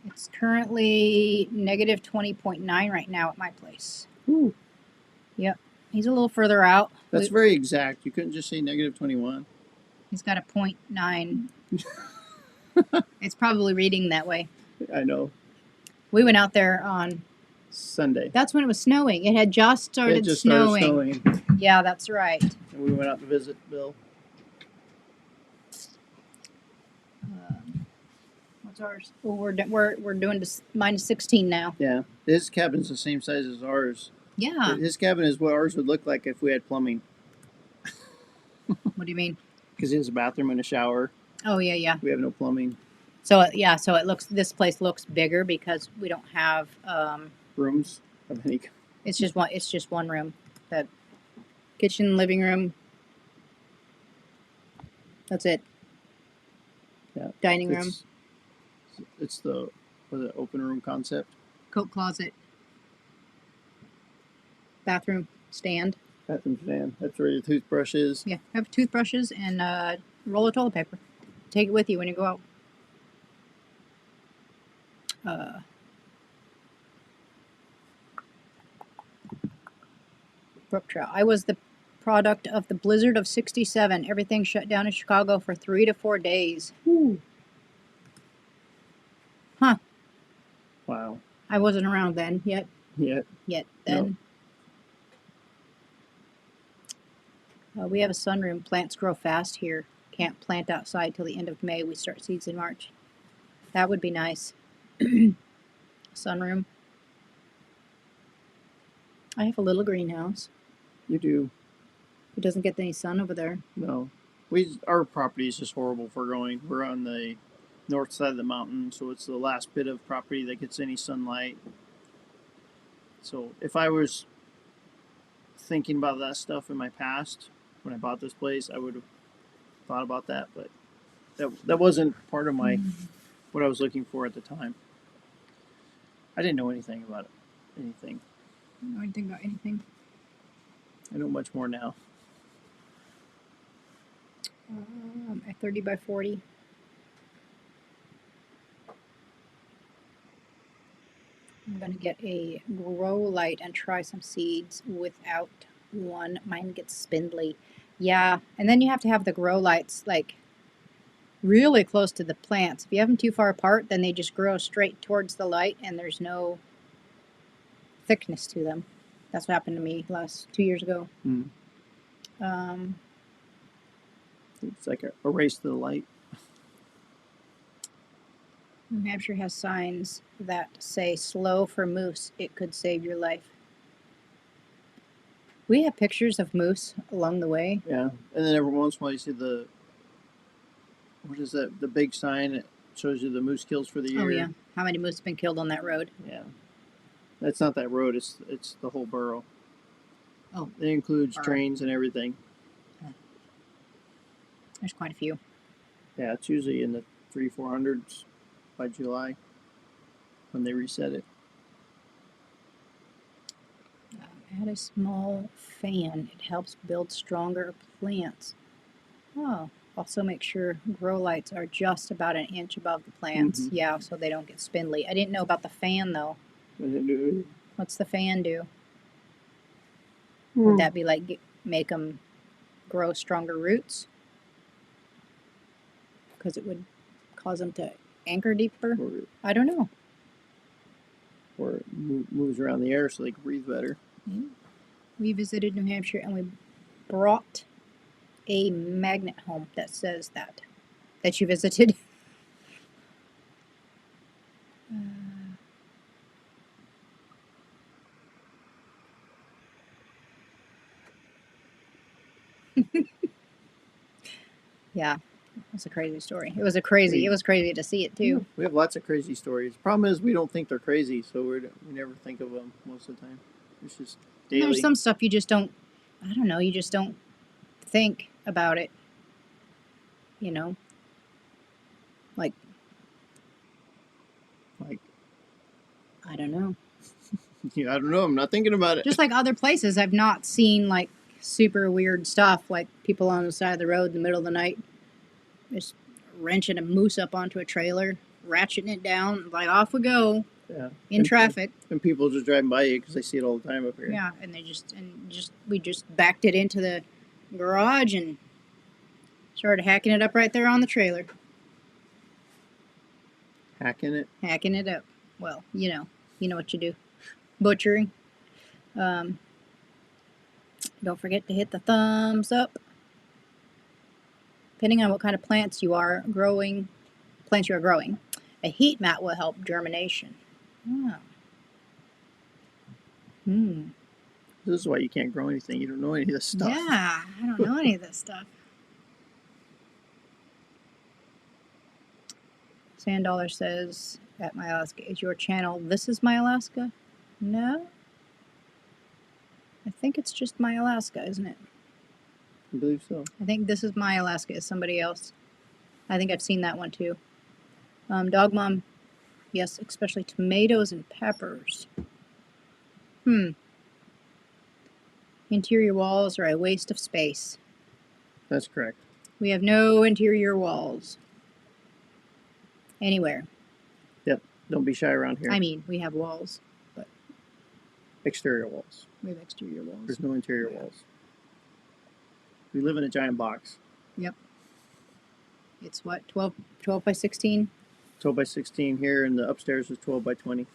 It's currently negative 20.9 right now at my place. Ooh. Yep, he's a little further out. That's very exact. You couldn't just say negative 21. He's got a 0.9. It's probably reading that way. I know. We went out there on Sunday. That's when it was snowing. It had just started snowing. Started snowing. Yeah, that's right. And we went out to visit Bill. What's ours? Well, we're doing minus 16 now. Yeah, his cabin's the same size as ours. Yeah. His cabin is what ours would look like if we had plumbing. What do you mean? Because he has a bathroom and a shower. Oh yeah. We have no plumbing. So this place looks bigger because we don't have Rooms of any. It's just one room that Kitchen, living room. That's it. Yeah. Dining room. It's the open room concept. Coat closet. Bathroom stand. Bathroom stand. That's where your toothbrush is. Yeah, have toothbrushes and a roll of toilet paper. Take it with you when you go out. Brook trout. I was the product of the blizzard of '67. Everything shut down in Chicago for 3 to 4 days. Ooh. Huh. Wow. I wasn't around then yet. Yet Then. We have a sunroom. Plants grow fast here. Can't plant outside till the end of May. We start seeds in March. That would be nice. Sunroom. I have a little greenhouse. You do. It doesn't get any sun over there. No. Our property is just horrible for growing. We're on the north side of the mountain, so it's the last bit of property that gets any sunlight. So if I was thinking about that stuff in my past when I bought this place, I would have thought about that, but that wasn't part of my what I was looking for at the time. I didn't know anything about anything. I don't know anything about anything. I know much more now. A 30 by 40. I'm going to get a grow light and try some seeds without one. Mine gets spindly. Yeah, and then you have to have the grow lights like really close to the plants. If you have them too far apart, then they just grow straight towards the light and there's no thickness to them. That's what happened to me 2 years ago. It's like a race to the light. New Hampshire has signs that say slow for moose. It could save your life. We have pictures of moose along the way. Yeah, and then every once in a while you see what is that? The big sign that shows you the moose kills for the year. Oh yeah, how many moose have been killed on that road? Yeah, that's not that road. It's the whole borough. Oh, it includes trains and everything. There's quite a few. Yeah, it's usually in the 300-400s by July when they reset it. Add a small fan. It helps build stronger plants. Oh, also make sure grow lights are just about an inch above the plants. Yeah, so they don't get spindly. I didn't know about the fan though. What's the fan do? Would that be like make them grow stronger roots? Because it would cause them to anchor deeper? I don't know. Or it moves around the air so they can breathe better. We visited New Hampshire and we brought a magnet home that says that you visited. Yeah, that's a crazy story. It was crazy to see it too. We have lots of crazy stories. Problem is we don't think they're crazy, so we never think of them most of the time. It's just daily. There's some stuff you just don't, I don't know, you just don't think about it. You know? Like, I don't know. Yeah, I don't know. I'm not thinking about it. Just like other places, I've not seen like super weird stuff, like people on the side of the road in the middle of the night just wrenching a moose up onto a trailer, ratcheting it down, like off we go. Yeah. In traffic. And people just driving by you because they see it all the time up here. Yeah, and we just backed it into the garage and started hacking it up right there on the trailer. Hacking it? Hacking it up. Well, you know what you do. Butchering. Don't forget to hit the thumbs up. Depending on what kind of plants you are growing, a heat mat will help germination. Oh. This is why you can't grow anything. You don't know any of this stuff. Yeah, I don't know any of this stuff. $10 says at My Alaska is your channel. This is My Alaska? No? I think it's just my Alaska, isn't it? I believe so. I think this is my Alaska. Is somebody else? I think I've seen that one too. Dog Mom, yes, especially tomatoes and peppers. Interior walls are a waste of space. That's correct. We have no interior walls anywhere. Yep. Don't be shy around here. I mean, we have walls, but Exterior walls. we have exterior walls. There's no interior walls. We live in a giant box. Yep. It's what, 12 by 16 12 by 16 here, and the upstairs is 12 by 20.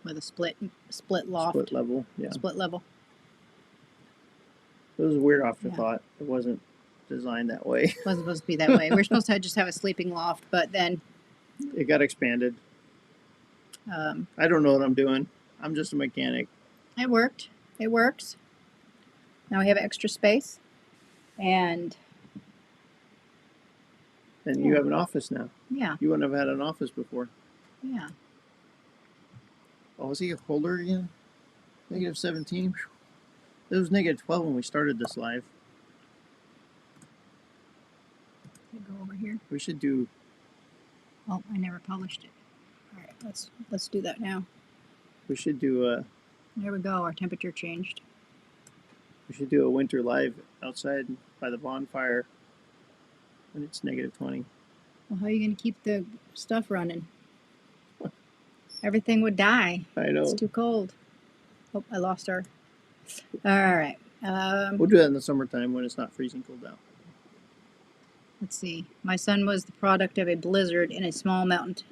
with a split loft. Split level. Yeah. Split level. It was a weird afterthought. It wasn't designed that way. It wasn't supposed to be that way. We're supposed to just have a sleeping loft, but then It got expanded. I don't know what I'm doing. I'm just a mechanic. it worked. It works. Now we have extra space, and And you have an office now. yeah, You wouldn't have had an office before. yeah. Oh, is he a holder again? Negative 17? It was negative 12 when we started this live. Go over here. We should do. Oh, I never published it. All right, let's do that now. We should do a. There we go. Our temperature changed. We should do a winter live outside by the bonfire when it's negative 20. Well, how are you going to keep the stuff running? Everything would die. I know. It's too cold. Oh, I lost our. All right. We'll do that in the summertime when it's not freezing cold out. Let's see. My son was the product of a blizzard in a small mountain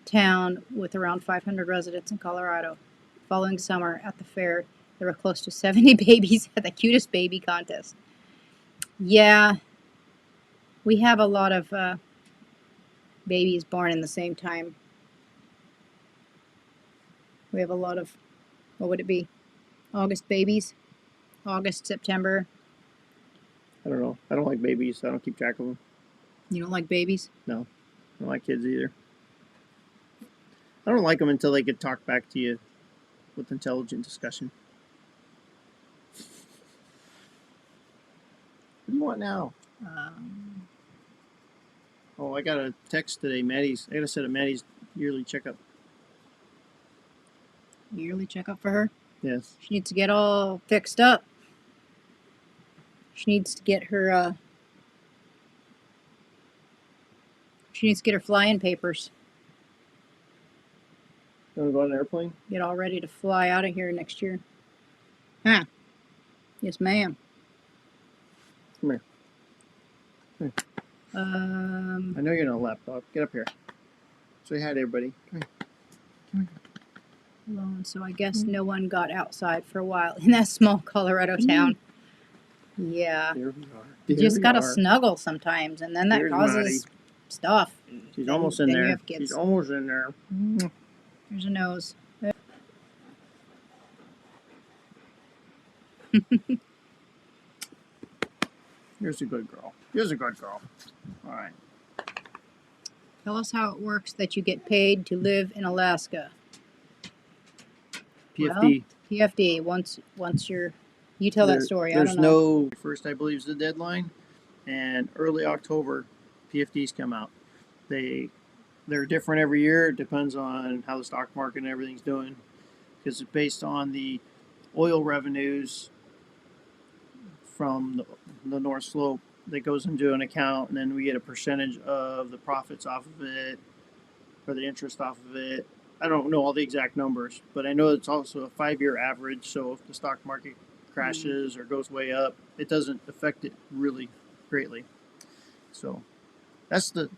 town with around 500 residents in Colorado. Following summer at the fair, there were close to 70 babies at the cutest baby contest. Yeah, we have a lot of babies born in the same time. We have a lot of, what would it be? August babies? August, September. I don't know. I don't like babies. I don't keep track of them. You don't like babies? No. I don't like kids either. I don't like them until they could talk back to you with intelligent discussion. What do you want now? Oh, I got a text today. I got to set up Maddie's yearly checkup. Yearly checkup for her? Yes. She needs to get all fixed up. She needs to get her fly-in papers. You want to go on an airplane? Get all ready to fly out of here next year. Huh. Yes, ma'am. Come here. I know you're not a lapdog. Get up here. Say hi to everybody. Come here. Alone, so I guess no one got outside for a while in that small Colorado town. Yeah. There we are. You just gotta snuggle sometimes, and then that There's causes stuff. She's almost in then you there. have kids. She's almost in there. There's a nose. Here's a good girl. Here's a good girl. All right. Tell us how it works that you get paid to live in Alaska. PFD. Well, PFD. Once you tell that story. I There's don't know. no first, I believe, is the deadline, and early October, PFDs come out. They're different every year. It depends on how the stock market and everything's doing, because it's based on the oil revenues from the North Slope that goes into an account, and then we get a percentage of the profits off of it, or the interest off of it. I don't know all the exact numbers, but I know it's also a 5-year average. So if the stock market crashes or goes way up, it doesn't affect it really greatly. So that's the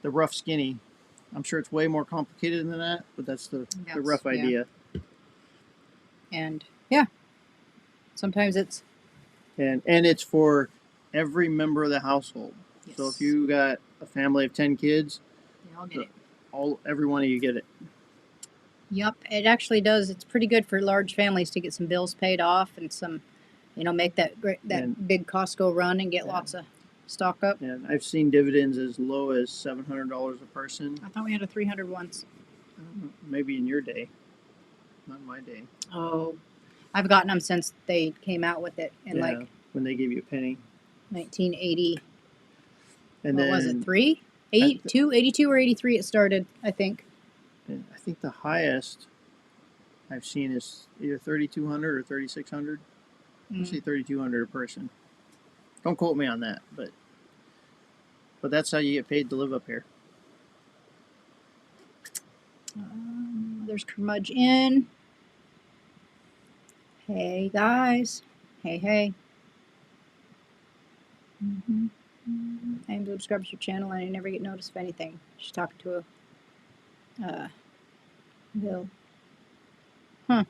rough skinny. I'm sure it's way more complicated than that, but that's the rough idea. And yeah, sometimes it's and it's for every member of the household. yes. So if you got a family of 10 kids, They all get it. Every one of you get it. Yep, it actually does. It's pretty good for large families to get some bills paid off and some, make that big Costco run and get lots of stock up. And I've seen dividends as low as $700 a person. I thought we had a 300 once. Maybe in your day, not in my day. Oh, I've gotten them since they came out with it in like when they gave you a penny. 1980. And what then was it? 82 or 83 it started, I think. I think the highest I've seen is either 3,200 or 3,600. I see 3,200 a person. Don't quote me on that, but that's how you get paid to live up here. There's Curmudgeon. Hey guys. Hey. I am subscribed to your channel and I never get noticed of anything. She's talking to a Bill. Huh.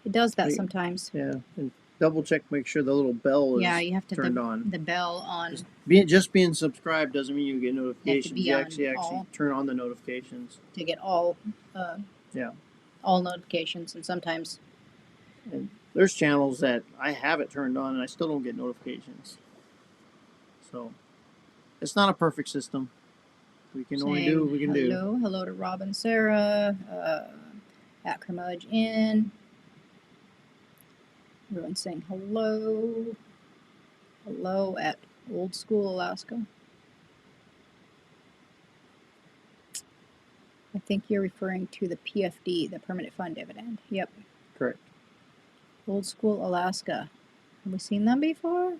It does that sometimes. Yeah. And double check, make sure the little bell is you have to turned on. The bell on. Just being subscribed doesn't mean you get notifications. You actually turn on the notifications to get all notifications, and sometimes. And there's channels that I have it turned on and I still don't get notifications. So it's not a perfect system. We can only do what we can do. Hello to Rob and Sarah. At Curmudgeon. Everyone's saying hello. Hello at Old School Alaska. I think you're referring to the PFD, the Permanent Fund Dividend. Yep. Correct. Old School Alaska. Have we seen them before?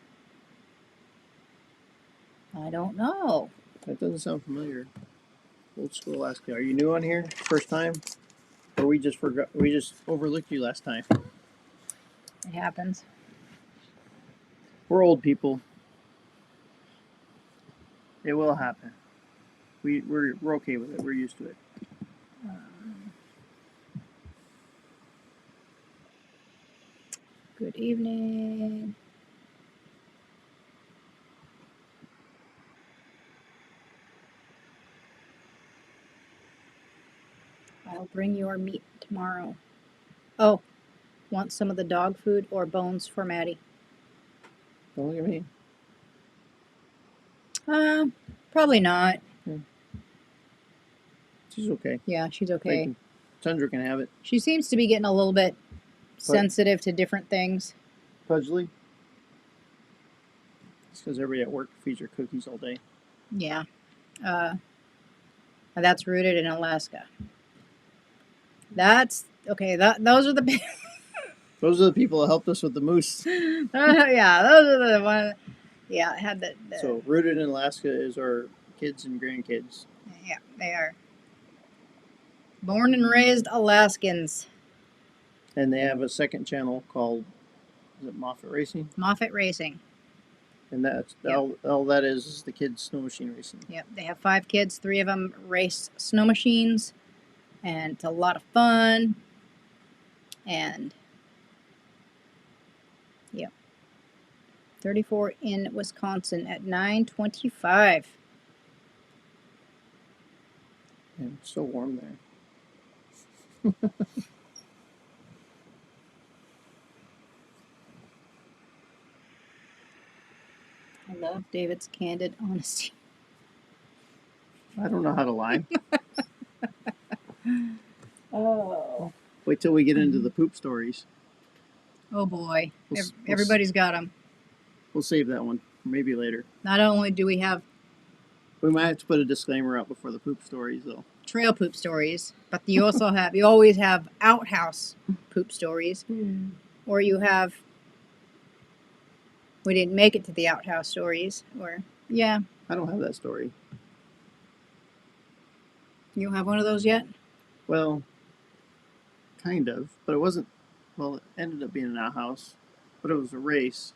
I don't know. That doesn't sound familiar. Old School Alaska. Are you new on here? First time? Or we just forgot? We just overlooked you last time. It happens. We're old people. It will happen. We're okay with it. We're used to it. Good evening. I'll bring your meat tomorrow. Oh, want some of the dog food or bones for Maddie? Don't look at me. Probably not. She's okay. Yeah, she's okay. Tundra can have it. She seems to be getting a little bit sensitive to different things. Pudgley? It's because everybody at work feeds her cookies all day. Yeah. That's rooted in Alaska. That's okay. Those are the those are the people that helped us with the moose. Yeah, those are the one. Yeah, had the. So rooted in Alaska is our kids and grandkids. Yeah, they are. Born and raised Alaskans. And they have a second channel called, is it Moffat Racing? Moffat Racing. And that's all that is the kids' snow machine racing. Yep, they have 5 kids. 3 of them race snow machines, and it's a lot of fun. And 34 in Wisconsin at 9:25. And it's so warm there. I love David's candid honesty. I don't know how to lie. Oh. Wait till we get into the poop stories. Oh boy. Everybody's got them. We'll save that one. Maybe later. Not only do we have... We might have to put a disclaimer out before the poop stories, though. Trail poop stories. But you also have... You always have outhouse poop stories. Or you have... We didn't make it to the outhouse stories. Or... Yeah. I don't have that story. You don't have one of those yet? Well, kind of. But it wasn't... Well, it ended up being an outhouse. But it was a race.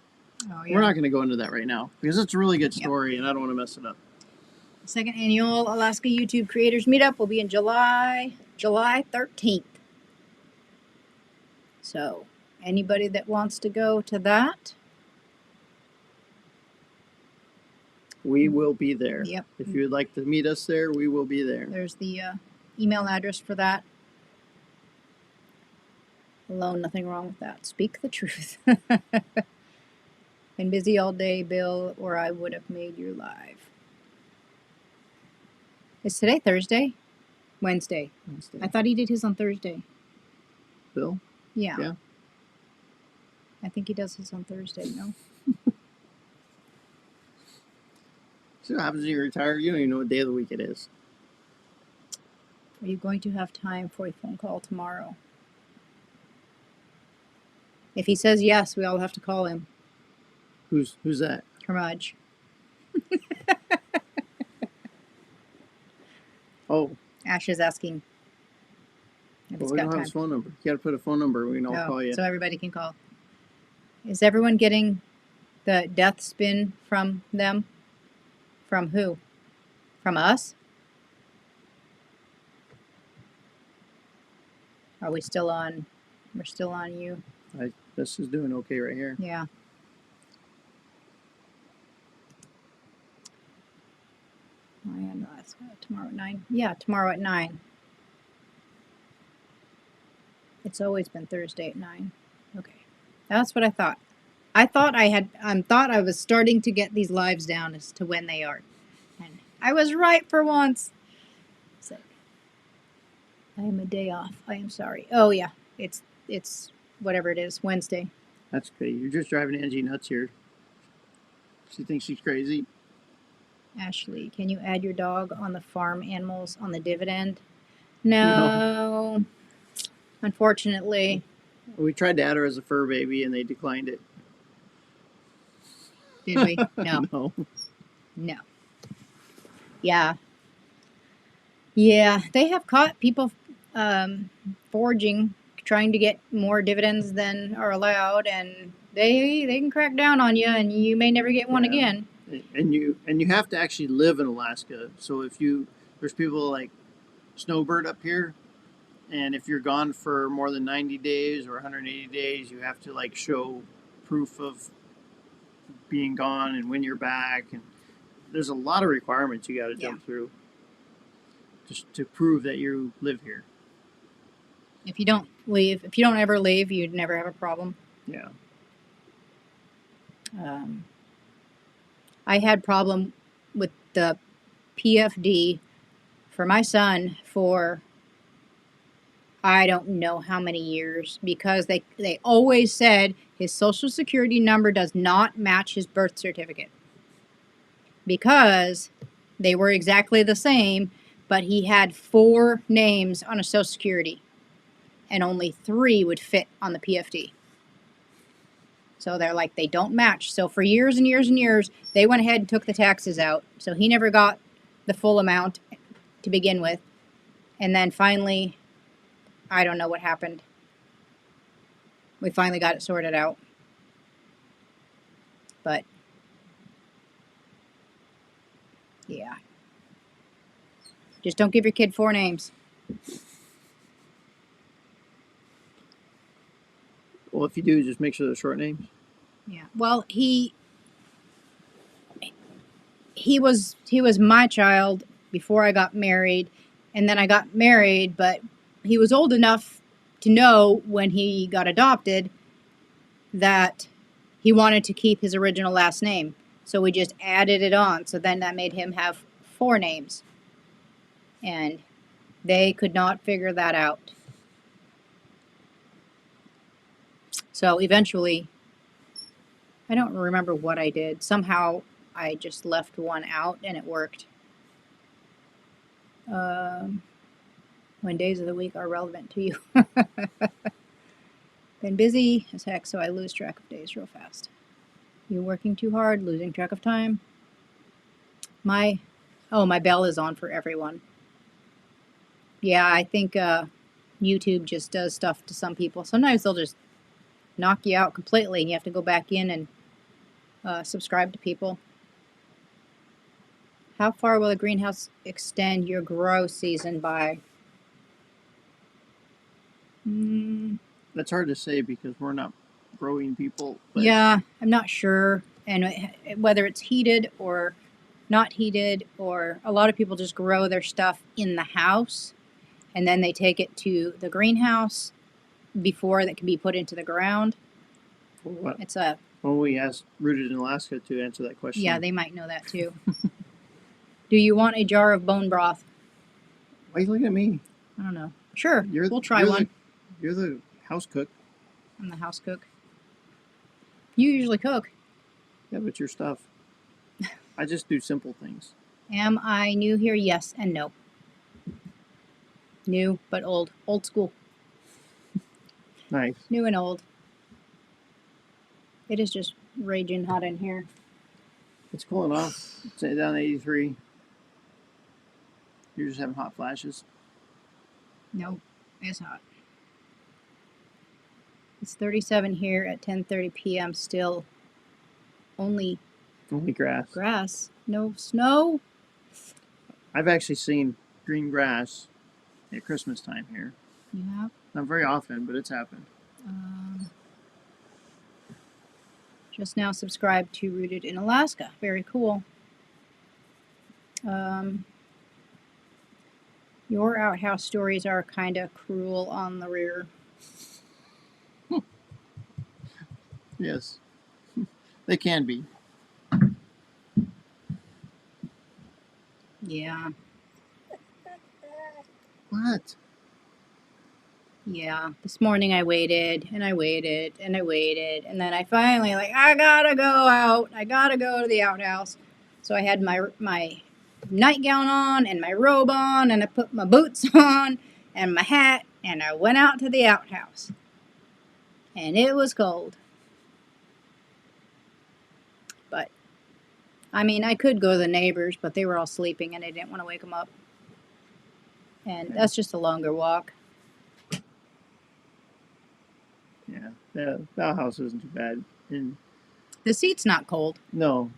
Oh, yeah. We're not going to go into that right now. Because it's a really good story, and I don't want to mess it up. The second annual Alaska YouTube Creators Meetup will be in July 13th. So, anybody that wants to go to that... We will be there. Yep. If you would like to meet us there, we will be there. There's the email address for that. Alone, nothing wrong with that. Speak the truth. Been busy all day, Bill, or I would have made your live. Is today Thursday? Wednesday. I thought he did his on Thursday. Bill? Yeah. Yeah. I think he does his on Thursday. No. See what happens when you retire? You don't even know what day of the week it is. Are you going to have time for a phone call tomorrow? If he says yes, we all have to call him. Who's that? Curmudge. Oh, Ash is asking if well, it's we got don't have time. his phone number. You got to put a phone number. We can all call you. So everybody can call. Is everyone getting the death spin from them? From who? From us? Are we still on? We're still on you. This is doing okay right here. Yeah. And that's tomorrow at 9. Yeah, tomorrow at 9. It's always been Thursday at 9. Okay, that's what I thought. I thought I was starting to get these lives down as to when they are, and I was right for once. So, I am a day off. I am sorry. Oh yeah, it's whatever it is, Wednesday. That's crazy. You're just driving Angie nuts here. She thinks she's crazy. Ashley, can you add your dog on the farm animals on the dividend? No. Unfortunately. We tried to add her as a fur baby and they declined it. Did we? No. No. No. Yeah. Yeah, they have caught people foraging, trying to get more dividends than are allowed, and they can crack down on you, and you may never get one again. And you have to actually live in Alaska. So there's people like Snowbird up here, and if you're gone for more than 90 days or 180 days, you have to like show proof of being gone and when you're back, and there's a lot of requirements you got to jump through just to prove that you live here. If you don't ever leave, you'd never have a problem. Yeah. I had problem with the PFD for my son for I don't know how many years, because they always said his social security number does not match his birth certificate, because they were exactly the same, but he had 4 names on a social security and only 3 would fit on the PFD. So they're like, they don't match. So for years and years and years, they went ahead and took the taxes out. So he never got the full amount to begin with. And then finally, I don't know what happened. We finally got it sorted out. But, yeah. Just don't give your kid 4 names. Well, if you do, just make sure they're short names. Yeah. Well, he was my child before I got married, and then I got married, but he was old enough to know when he got adopted that he wanted to keep his original last name. So we just added it on. So then that made him have 4 names. And they could not figure that out. So eventually, I don't remember what I did. Somehow I just left one out and it worked. When days of the week are relevant to you. Been busy as heck, so I lose track of days real fast. You working too hard, losing track of time. My bell is on for everyone. Yeah, I think YouTube just does stuff to some people. Sometimes they'll just knock you out completely and you have to go back in and subscribe to people. How far will the greenhouse extend your grow season by? That's hard to say because we're not growing people. But yeah, I'm not sure. And whether it's heated or not heated, or a lot of people just grow their stuff in the house and then they take it to the greenhouse before that can be put into the ground. What? It's a... Well, we asked Rooted in Alaska to answer that question. Yeah, they might know that too. Do you want a jar of bone broth? Why are you looking at me? I don't know. Sure, we'll try one. You're the house cook. I'm the house cook. You usually cook. Yeah, but your stuff. I just do simple things. Am I new here? Yes and no. New but old. Old school. Nice. New and old. It is just raging hot in here. It's cooling off. It's down to 83. You're just having hot flashes. No, it's hot. It's 37 here at 10:30 p.m. Still only Grass. grass. No snow. I've actually seen green grass at Christmas time here. Yeah. Not very often, but it's happened. Just now subscribed to Rooted in Alaska. Very cool. Your outhouse stories are kind of cruel on the rear. Yes. They can be. Yeah. What? Yeah. This morning I waited and I waited and I waited. And then I finally, I gotta go out. I gotta go to the outhouse. So I had my nightgown on and my robe on, and I put my boots on and my hat, and I went out to the outhouse. And it was cold. But, I mean, I could go to the neighbors, but they were all sleeping and I didn't want to wake them up. And that's just a longer walk. Yeah. The house isn't too bad. And The seat's not cold. no,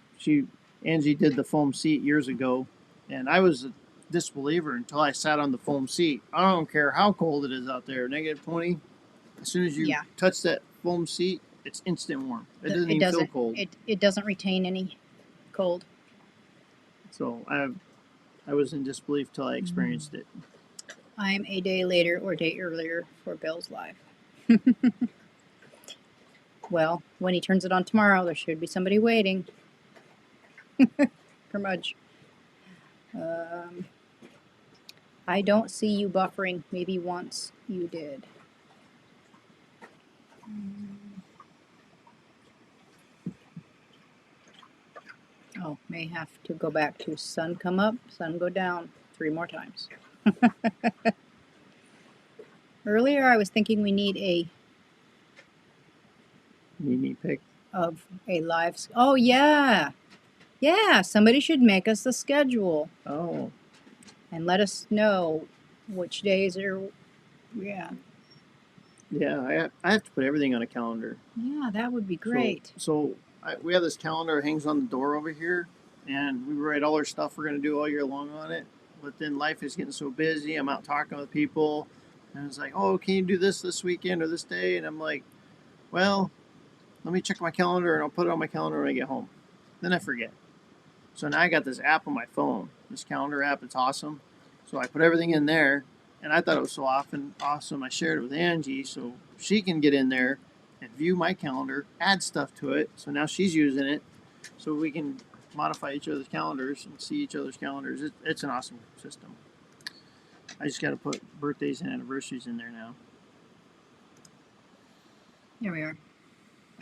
Angie did the foam seat years ago, and I was a disbeliever until I sat on the foam seat. I don't care how cold it is out there, -20. As soon as you Yeah. touch that foam seat, it's instant warm. It doesn't It even feel doesn't. cold. It doesn't retain any cold. So I was in disbelief till I experienced it. I'm a day later or day earlier for Bill's live. Well, when he turns it on tomorrow, there should be somebody waiting. Curmudge. I don't see you buffering. Maybe once you did. Oh, may have to go back to sun come up, sun go down 3 more times. Earlier, I was thinking we need a Mimi pick. of a live. Oh yeah, yeah. Somebody should make us a schedule Oh, and let us know which days are. Yeah, yeah. I have to put everything on a calendar. yeah. That would be great. So we have this calendar that hangs on the door over here, and we write all our stuff we're going to do all year long on it. But then life is getting so busy. I'm out talking with people, and it's like, oh, can you do this weekend or this day? And I'm like, well, let me check my calendar, and I'll put it on my calendar when I get home. Then I forget. So now I got this app on my phone, this calendar app. It's awesome. So I put everything in there, and I thought it was so awesome. I shared it with Angie so she can get in there and view my calendar, add stuff to it. So now she's using it, so we can modify each other's calendars and see each other's calendars. It's an awesome system. I just got to put birthdays and anniversaries in there now. Here we are.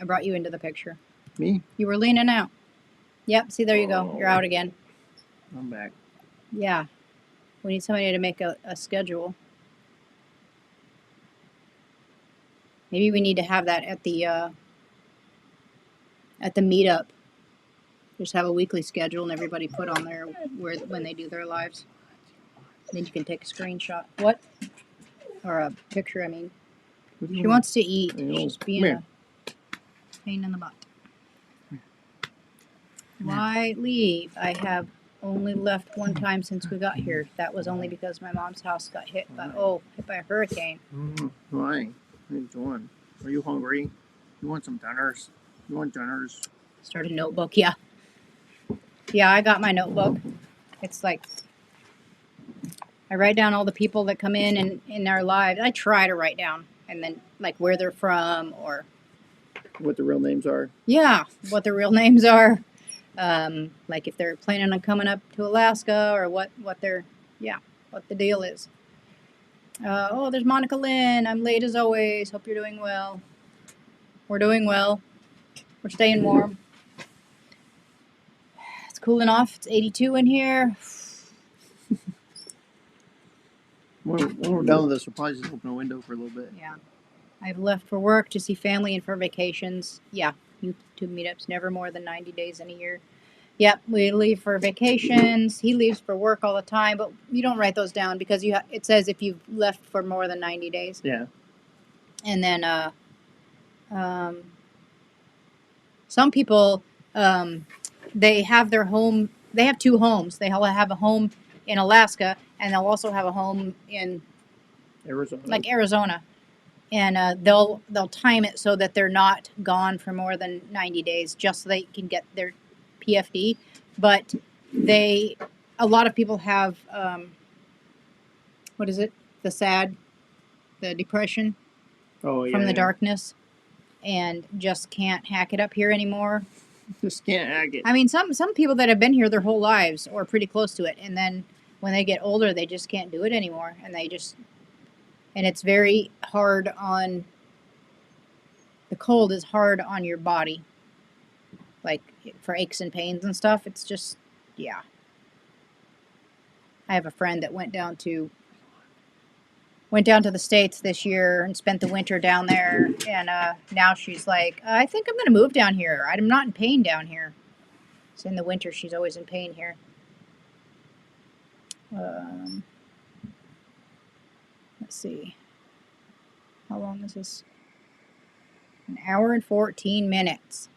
I brought you into the picture. Me? You were leaning out. Yep. See, there you go. You're out again. I'm back. Yeah. We need somebody to make a schedule. Maybe we need to have that at the meetup. Just have a weekly schedule and everybody put on there when they do their lives. Then you can take a screenshot. What? Or a picture, I mean. She wants to eat. She's being a pain in the butt. Why leave? I have only left one time since we got here. That was only because my mom's house got hit by a hurricane. Why? What are you doing? Are you hungry? You want some dinners? You want dinners? Start a notebook, yeah. Yeah, I got my notebook. It's like I write down all the people that come in our lives. I try to write down and then like where they're from or what the real names are. Yeah, what their real names are. Like if they're planning on coming up to Alaska or what the deal is. There's Monica Lynn. I'm late as always. Hope you're doing well. We're doing well. We're staying warm. It's cooling off. It's 82 in here. When we're done with this, we'll probably just open a window for a little bit. Yeah. I've left for work to see family and for vacations. Yeah, YouTube meetups, never more than 90 days in a year. Yep, we leave for vacations. He leaves for work all the time, but you don't write those down because it says if you've left for more than 90 days. Yeah. And then some people, they have their home. They have two homes. They have a home in Alaska, and they'll also have a home in Arizona. And they'll time it so that they're not gone for more than 90 days, just so they can get their PFD. But a lot of people have what is it? The depression from the darkness, and just can't hack it up here anymore. Just can't hack it. I mean, some people that have been here their whole lives or pretty close to it, and then when they get older, they just can't do it anymore, and it's very hard on. The cold is hard on your body, like for aches and pains and stuff. It's just, yeah. I have a friend that went down to the States this year and spent the winter down there, and now she's like, I think I'm going to move down here. I'm not in pain down here. So in the winter, she's always in pain here. Let's see. How long is this? An hour and 14 minutes.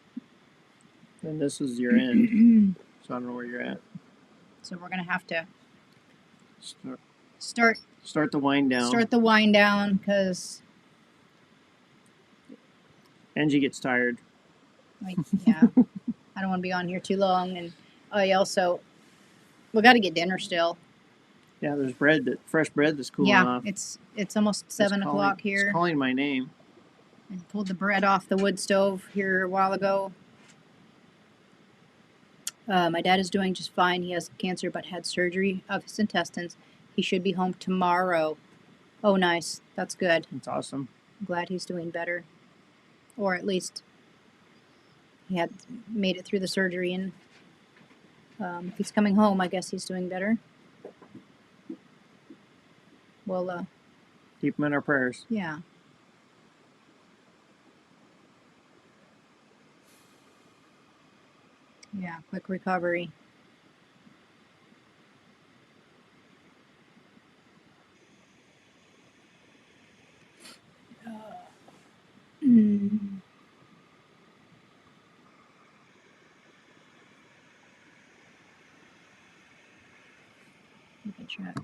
And this is your end. So I don't know where you're at. So we're going to have to start the wind down. Start the wind down because Angie gets tired. Yeah. I don't want to be on here too long. And we got to get dinner still. Yeah, there's fresh bread that's cooling off. Yeah, it's almost 7 o'clock here. It's calling my name. I pulled the bread off the wood stove here a while ago. My dad is doing just fine. He has cancer but had surgery of his intestines. He should be home tomorrow. Oh, nice. That's good. That's awesome. I'm glad he's doing better. Or at least he had made it through the surgery, and if he's coming home, I guess he's doing better. Well, keep him in our prayers. Yeah. Yeah, quick recovery. You can chat.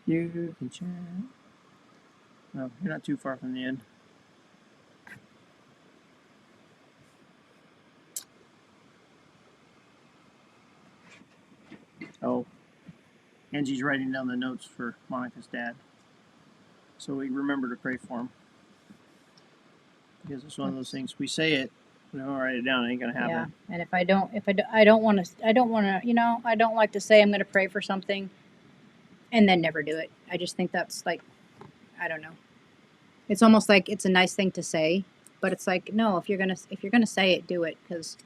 You can chat. No, you're not too far from the end. Oh, Angie's writing down the notes for Monica's dad. So we remember to pray for him. Because it's one of those things, we say it, we don't write it down, it ain't gonna happen. Yeah, and I don't want to, I don't like to say I'm going to pray for something and then never do it. I just think that's like, I don't know. It's almost like it's a nice thing to say, but it's like, no, if you're gonna say it, do it, because,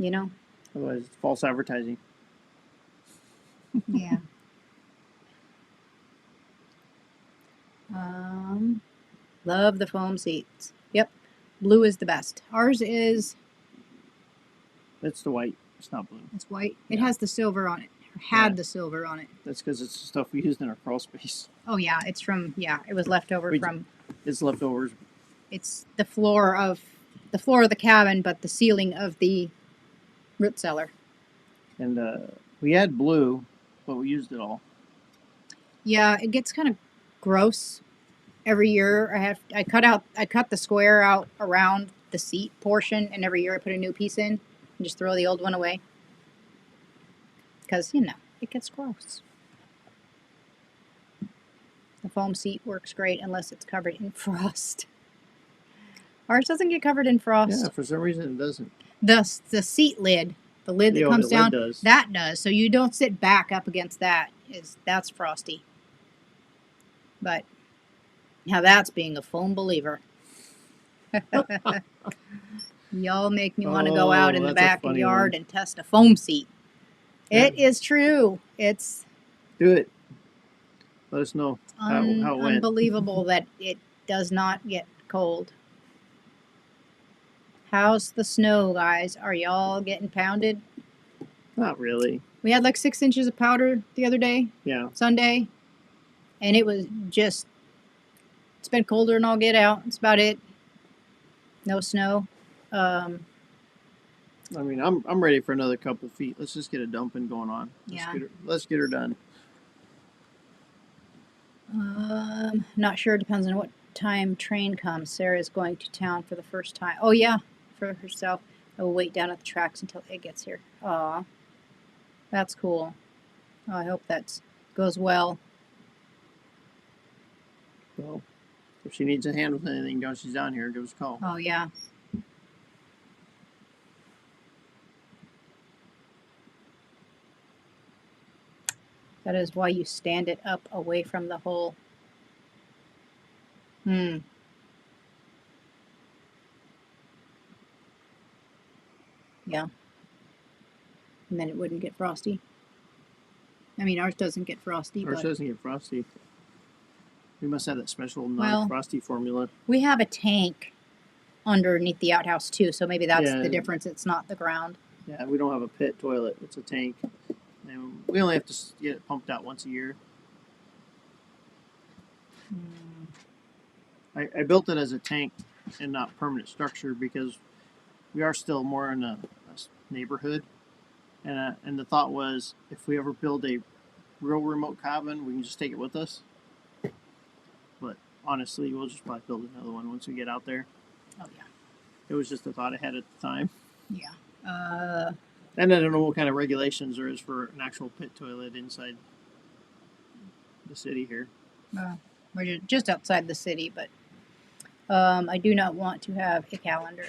Otherwise, it's false advertising. Yeah. Love the foam seats. Yep. Blue is the best. Ours is... It's the white. It's not blue. It's white. It has the silver on it. Or had the silver on it. That's because it's the stuff we used in our crawl space. Oh, yeah. It's from... Yeah, it was left over from... It's leftovers. It's the floor of the cabin, but the ceiling of the root cellar. And we had blue, but we used it all. Yeah, it gets kind of gross every year. I cut the square out around the seat portion, and every year I put a new piece in and just throw the old one away. Because, it gets gross. The foam seat works great unless it's covered in frost. Ours doesn't get covered in frost. Yeah, for some reason it doesn't. The seat lid, the lid that comes down, that does. So you don't sit back up against that. That's frosty. But now that's being a foam believer. Y'all make me want to go out in the that's a funny backyard one. and test a foam seat. Yeah. It is true. It's Do it. Let us know how it went. unbelievable that it does not get cold. How's the snow, guys? Are y'all getting pounded? Not really. We had like 6 inches of powder the other day, Yeah. Sunday, and it was just, it's been colder than all get out. That's about it. No snow. I mean, I'm ready for another couple feet. Let's just get a dumping going on. Yeah. Let's get her done. Not sure. Depends on what time train comes. Sarah's going to town for the first time. Oh yeah, for herself. I will wait down at the tracks until it gets here. Aw, that's cool. Oh, I hope that goes well. Well, if she needs a hand with anything, don't she's down here, give us a call. Oh yeah. That is why you stand it up away from the hole. Yeah. And then it wouldn't get frosty. I mean, ours doesn't get frosty. Ours But doesn't get frosty. We must have that special Well- non-frosty formula. we have a tank underneath the outhouse too, so maybe that's Yeah. the difference. It's not the ground. Yeah, we don't have a pit toilet. It's a tank. And we only have to get it pumped out once a year. I built it as a tank and not permanent structure because we are still more in a neighborhood. And the thought was, if we ever build a real remote cabin, we can just take it with us. But honestly, we'll just probably build another one once we get out there. Oh yeah. It was just a thought I had at the time. Yeah. And I don't know what kind of regulations there is for an actual pit toilet inside the city here. We're just outside the city, but I do not want to have a calendar.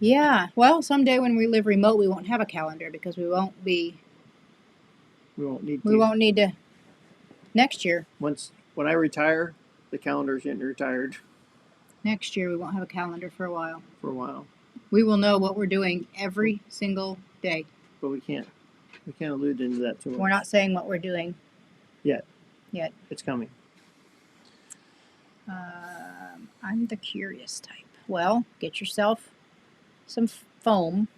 Yeah. Well, someday when we live remote, we won't have a calendar because we won't need to next year. When I retire, the calendar's getting retired Next year we won't have a calendar for a while. We will know what we're doing every single day. But we can't allude into that too much. We're not saying what we're doing Yet. Yet. It's coming. I'm the curious type. Well, get yourself some foam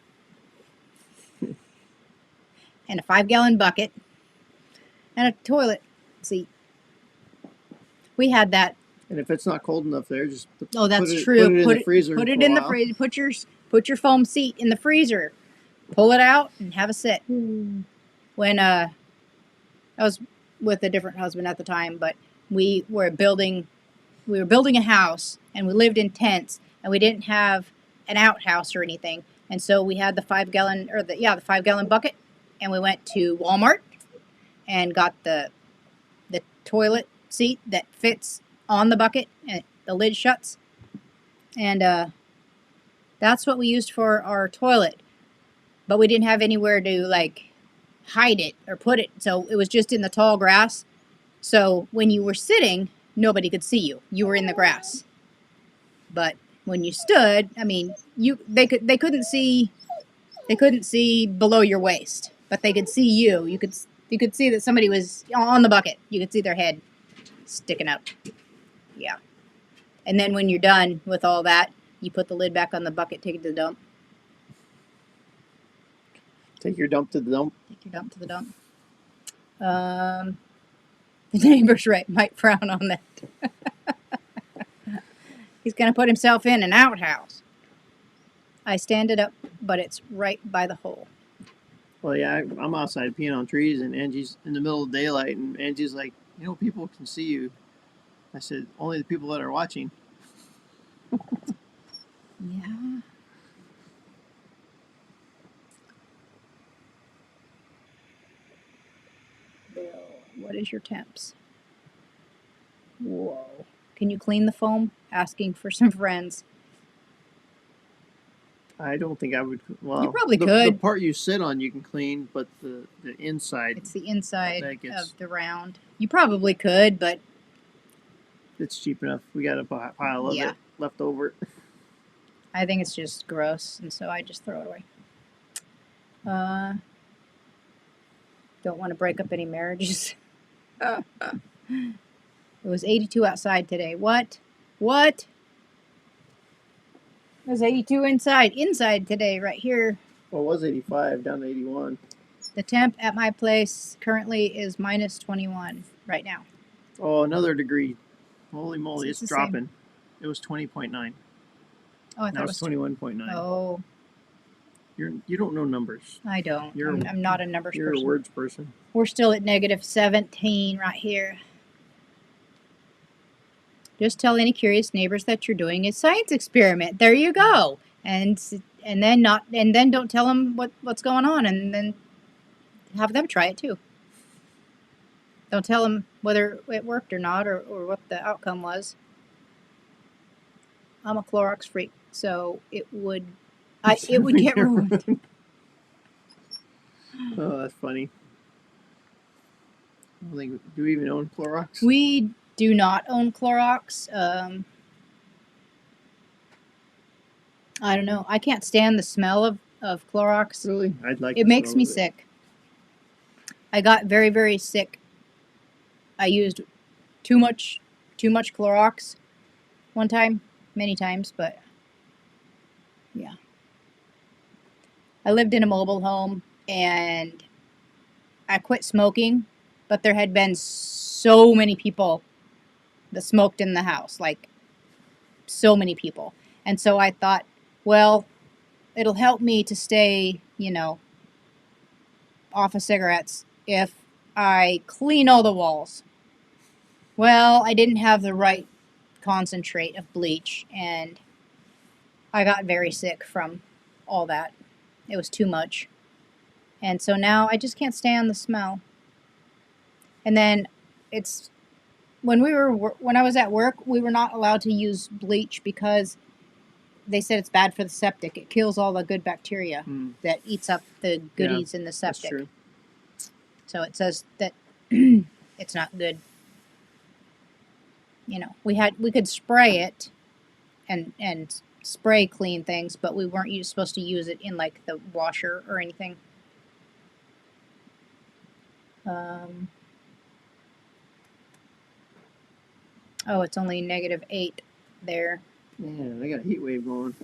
and a 5-gallon bucket and a toilet seat. We had that. And if it's not cold enough there, just That's put true. Put it in the freezer. Put it in the freezer. Put your foam seat in the freezer. Pull it out and have a sit. When I was with a different husband at the time, but we were building a house and we lived in tents and we didn't have an outhouse or anything, and so we had the 5-gallon bucket, and we went to Walmart and got the toilet seat that fits on the bucket and the lid shuts, and that's what we used for our toilet, but we didn't have anywhere to hide it or put it, so it was just in the tall grass. So when you were sitting, nobody could see you. You were in the grass. But when you stood, I mean, they couldn't see below your waist, but they could see you. You could see that somebody was on the bucket. You could see their head sticking up. Yeah. And then when you're done with all that, you put the lid back on the bucket, take it to the dump. Take your dump to the dump. Take your dump to the dump. The neighbor's might frown on that. He's going to put himself in an outhouse. I stand it up, but it's right by the hole. Well, yeah, I'm outside peeing on trees, and Angie's in the middle of daylight, and Angie's like, people can see you. I said, only the people that are watching. Yeah. Bill, what is your temps? Whoa. Can you clean the foam? Asking for some friends. I don't think I would. Well, you probably could. The part you sit on you can clean, but the inside. It's the inside of the round. You probably could, but it's cheap enough. We got a pile of it. left over. I think it's just gross, and so I just throw it away. Don't want to break up any marriages. It was 82 outside today. What? What? It was 82 inside today, right here. Well, it was 85, down to 81. The temp at my place currently is minus 21 right now. Oh, another degree. Holy moly, So it's it's the dropping. It was 20.9. Oh, I Now thought it it's was 21.9. Oh, You don't know numbers. I don't. You're I'm not a numbers You're a person. words person. We're still at negative 17 right here. Just tell any curious neighbors that you're doing a science experiment. There you go. And then don't tell them what's going on, and then have them try it too. Don't tell them whether it worked or not, or what the outcome was. I'm a Clorox freak, so it would get ruined. Oh, that's funny. I don't think, do we even own Clorox? We do not own Clorox. I don't know. I can't stand the smell of Clorox. Really? I'd like. It makes me sick. I got very, very sick. I used too much Clorox one time, many times, but yeah. I lived in a mobile home and I quit smoking, but there had been so many people that smoked in the house, like so many people. And so I thought, well, it'll help me to stay, off of cigarettes if I clean all the walls. Well, I didn't have the right concentrate of bleach, and I got very sick from all that. It was too much. And so now I just can't stand the smell. And then it's when I was at work, we were not allowed to use bleach because they said it's bad for the septic. It kills all the good bacteria that eats up the goodies in the septic. That's true. So it says that it's not good. We could spray it and spray clean things, but we weren't supposed to use it in like the washer or anything. Oh, it's only -8 there. Yeah, they got a heat wave going.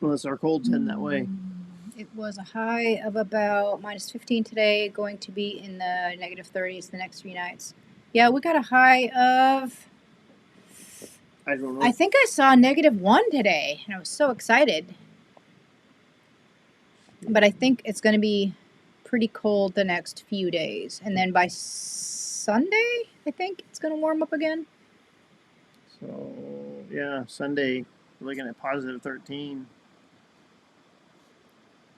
Unless our cold's heading that way. It was a high of about -15 today, going to be in the -30s the next few nights. Yeah, we got a high of, I don't know. I think I saw -1 today, and I was so excited. But I think it's going to be pretty cold the next few days. And then by Sunday, I think it's going to warm up again. So, yeah, Sunday, we're looking at positive 13.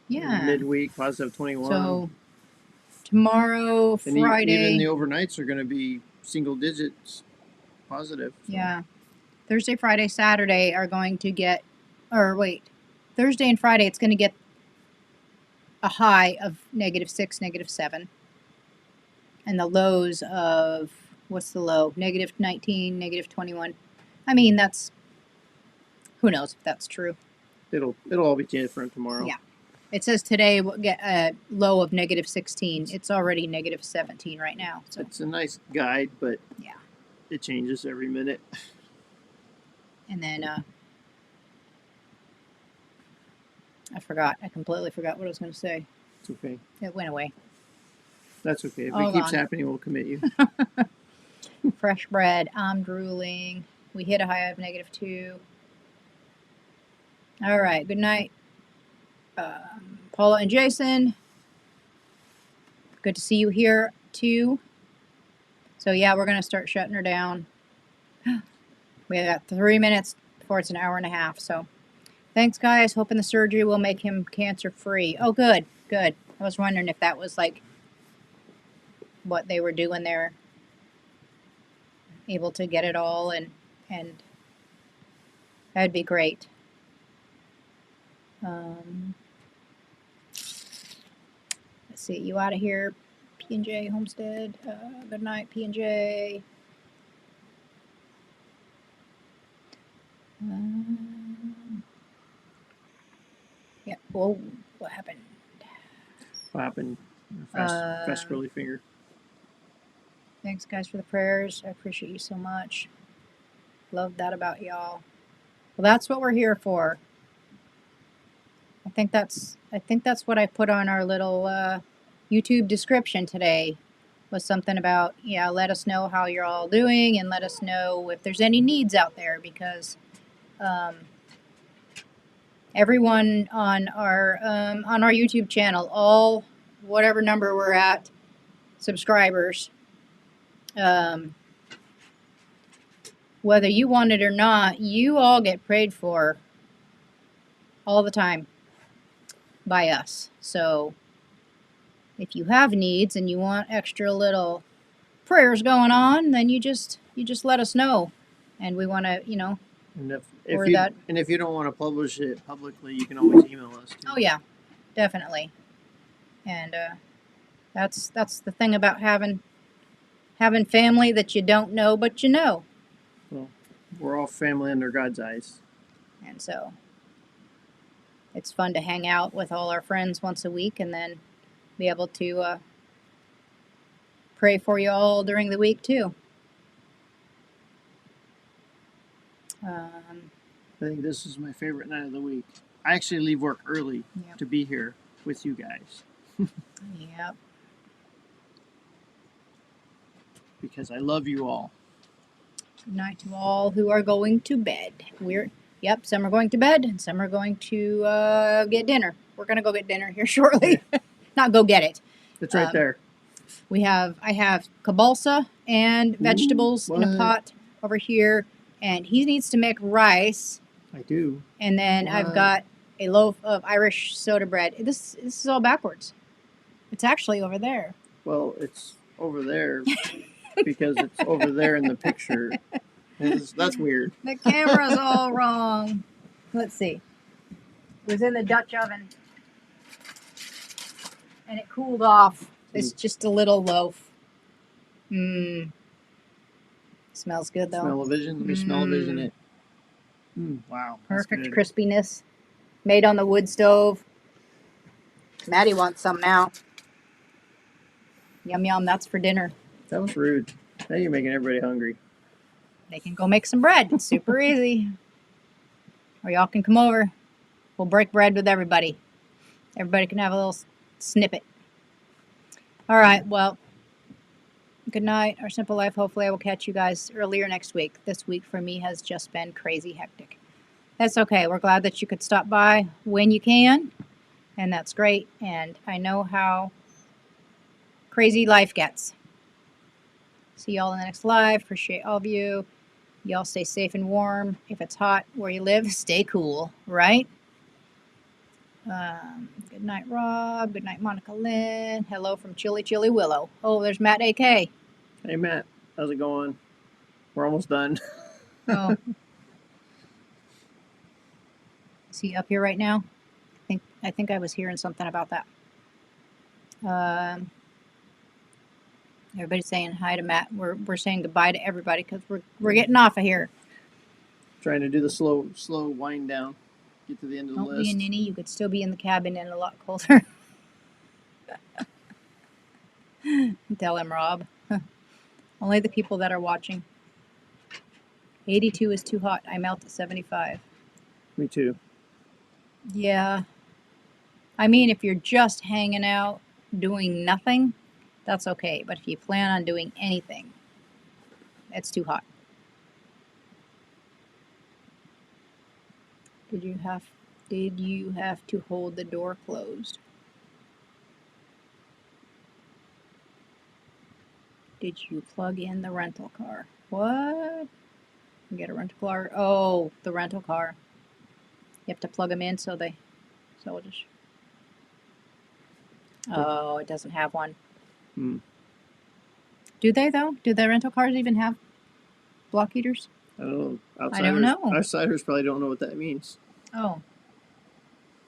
Yeah. Midweek, positive 21. So, tomorrow, Friday. Even the overnights are going to be single digits positive. So. Yeah. Thursday, Friday, Saturday are going to get, Thursday and Friday it's going to get a high of -6, -7. And the lows of, what's the low? -19, -21. I mean, who knows if that's true. It'll all be different tomorrow. Yeah. It says today we'll get a low of -16. It's already -17 right now. So it's a nice guide, but yeah, it changes every minute. And then I completely forgot what I was going to say. It's okay. It went away. That's okay. If Hold it keeps on. happening, we'll commit you. Fresh bread. I'm drooling. We hit a high of -2. All right. Good night, Paula and Jason. Good to see you here too. So yeah, we're gonna start shutting her down. We got 3 minutes before it's an hour and a half. So thanks, guys. Hoping the surgery will make him cancer free. Oh, good, good. I was wondering if that was like what they were doing there. Able to get it all, and that'd be great. Let's see, you out of here, P&J Homestead. Good night, P&J. Yeah. Whoa. What happened? What happened? Fast curly finger. Thanks, guys, for the prayers. I appreciate you so much. Love that about y'all. Well, that's what we're here for. I think that's what I put on our little YouTube description today. Was something about, yeah, let us know how you're all doing and let us know if there's any needs out there, because everyone on our YouTube channel, all whatever number we're at, subscribers, whether you want it or not, you all get prayed for all the time by us. So if you have needs and you want extra little prayers going on, then you just let us know, and we want to, And if you don't want to publish it publicly, you can always email us too. Oh yeah, definitely. And that's the thing about having family that you don't know but you know. Well, we're all family under God's eyes. And so it's fun to hang out with all our friends once a week and then be able to pray for you all during the week too. I think this is my favorite night of the week. I actually leave work early to be here with you guys. Yep. Because I love you all. Good night to all who are going to bed. Some are going to bed and some are going to get dinner. We're going to go get dinner here shortly. Yeah. Not go get it. It's right there. I have kibalsa and vegetables in a pot over here, and he needs to make rice. I do. And then I've got a loaf of Irish soda bread. This is all backwards. It's actually over there. Well, it's over there because it's over there in the picture. That's weird. The camera's all wrong. Let's see. It was in the Dutch oven, and it cooled off. It's just a little loaf. Smells good though. Smell-o-vision. Let me smell-o-vision it. Wow. Perfect crispiness. Made on the wood stove. Maddie wants some now. Yum yum. That's for dinner. That was rude. Now you're making everybody hungry. They can go make some bread. It's super easy. Or y'all can come over. We'll break bread with everybody. Everybody can have a little snippet. All right. Well, good night. Our simple life. Hopefully I will catch you guys earlier next week. This week for me has just been crazy hectic. That's okay. We're glad that you could stop by when you can. And that's great. And I know how crazy life gets. See y'all in the next live. Appreciate all of you. Y'all stay safe and warm. If it's hot where you live, stay cool, right? Good night, Rob. Good night, Monica Lynn. Hello from Chilly Chilly Willow. Oh, there's Matt AK. Hey, Matt. How's it going? We're almost done. Oh. Is he up here right now? I think I was hearing something about that. Everybody's saying hi to Matt. We're saying goodbye to everybody because we're getting off of here. Trying to do the slow wind down. Get to the end of the list. Don't be a ninny. You could still be in the cabin and a lot colder. Tell him, Rob. Only the people that are watching. 82 is too hot. I melt at 75. Me too. Yeah. I mean, if you're just hanging out doing nothing, that's okay. But if you plan on doing anything, it's too hot. Did you have to hold the door closed? Did you plug in the rental car? What? You get a rental car? Oh, the rental car. You have to plug them in so we'll just. Oh, it doesn't have one. Do they though? Do the rental cars even have block heaters? I don't know. I don't know. Outsiders probably don't know what that means. Oh.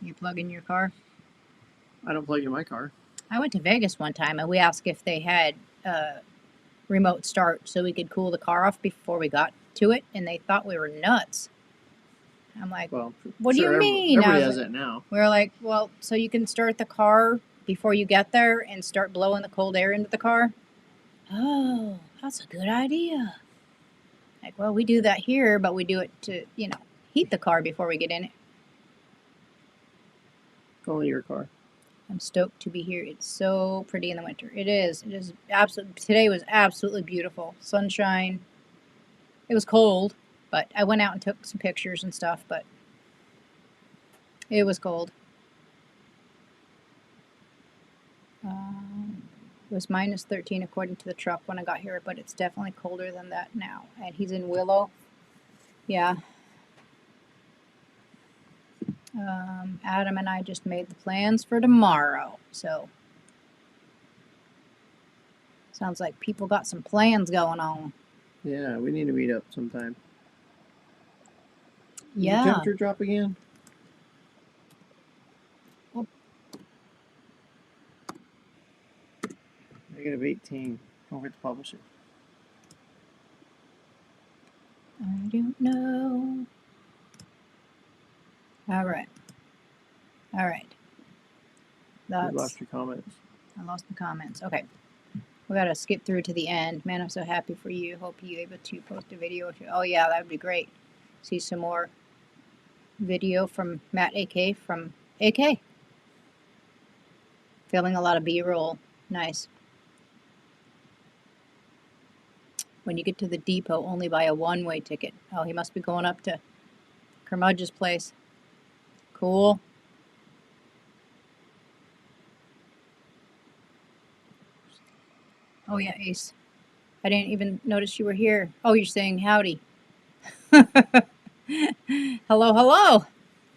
You plug in your car? I don't plug in my car. I went to Vegas one time and we asked if they had remote start so we could cool the car off before we got to it, and they thought we were nuts. I'm like, Well, what do you mean? Everybody has that now. We were like, well, so you can start the car before you get there and start blowing the cold air into the car? Oh, that's a good idea. Like, well, we do that here, but we do it to, heat the car before we get in it. Only your car. I'm stoked to be here. It's so pretty in the winter. It is. It is absolutely. Today was absolutely beautiful. Sunshine. It was cold, but I went out and took some pictures and stuff, but it was cold. It was minus 13 according to the truck when I got here, but it's definitely colder than that now. And he's in Willow. Yeah. Adam and I just made the plans for tomorrow. So, sounds like people got some plans going on. Yeah, we need to meet up sometime. Yeah. Did the temperature drop again? Oh. Negative 18. Don't forget to publish it. I don't know. All right. All right. You lost your comments. I lost the comments. Okay. We got to skip through to the end. Man, I'm so happy for you. Hope you're able to post a video. Oh, yeah, that would be great. See some more video from Matt AK from AK. Filming a lot of B-roll. Nice. When you get to the depot, only buy a one-way ticket. Oh, he must be going up to Curmudge's place. Cool. Oh, yeah, Ace. I didn't even notice you were here. Oh, you're saying howdy. Hello, hello.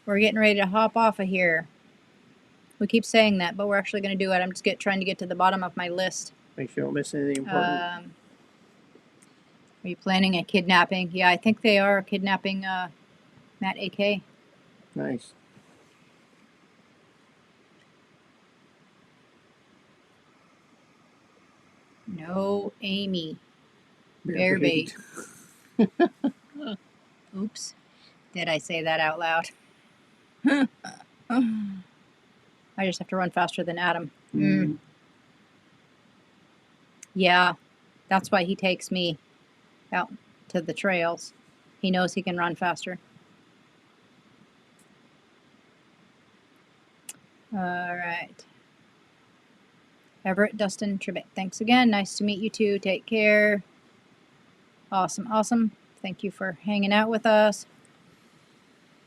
We're getting ready to hop off of here. We keep saying that, but we're actually going to do it. I'm just trying to get to the bottom of my list. Make sure you don't miss anything important. Are you planning a kidnapping? Yeah, I think they are kidnapping Matt AK. Nice. No, Amy. Bear bait. Oops. Did I say that out loud? I just have to run faster than Adam. Yeah, that's why he takes me out to the trails. He knows he can run faster. All right. Everett, Dustin, Tribbett, thanks again. Nice to meet you too. Take care. Awesome, awesome. Thank you for hanging out with us.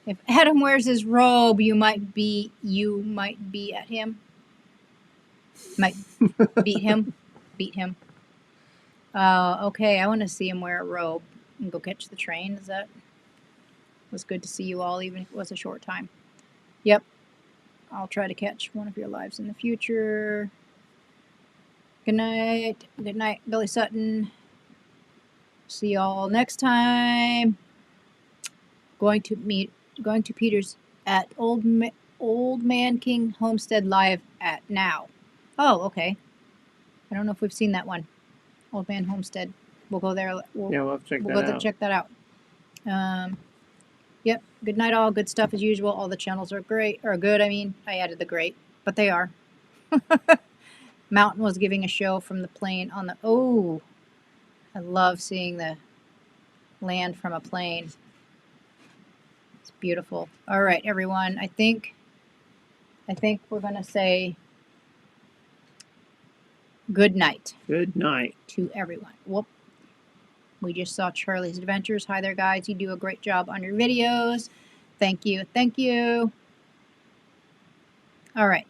If Adam wears his robe, you might be at him. Might beat him. Beat him. Okay, I want to see him wear a robe and go catch the train. Is that? It was good to see you all, even if it was a short time. Yep. I'll try to catch one of your lives in the future. Good night. Good night, Billy Sutton. See y'all next time. Going to Peter's at Old Man King Homestead live at now. Oh, okay. I don't know if we've seen that one. Old Man Homestead. We'll go there. We'll have to check that out. We'll go there, check that out. Yep. Good night, all. Good stuff as usual. All the channels are great. Or good, I mean. I added the great. But they are. Mountain was giving a show from the plane on the... Oh! I love seeing the land from a plane. It's beautiful. All right, everyone. I think we're going to say good night. Good night. To everyone. Whoop. We just saw Charlie's Adventures. Hi there, guys. You do a great job on your videos. Thank you. Thank you. All right.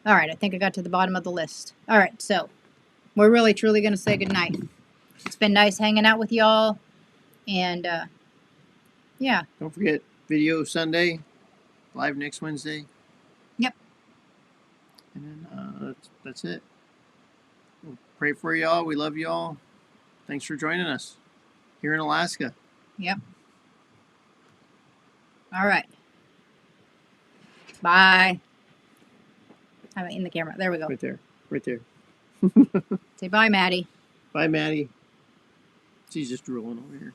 All right, I think I got to the bottom of the list. All right, so we're really, truly going to say goodnight. It's been nice hanging out with y'all. And, yeah. Don't forget, video Sunday, live next Wednesday. Yep. And then that's it. We'll pray for y'all. We love y'all. Thanks for joining us here in Alaska. Yep. All right. Bye. I'm in the camera. There we go. Right there. Right there. Say bye, Maddie. Bye, Maddie. She's just drooling over here.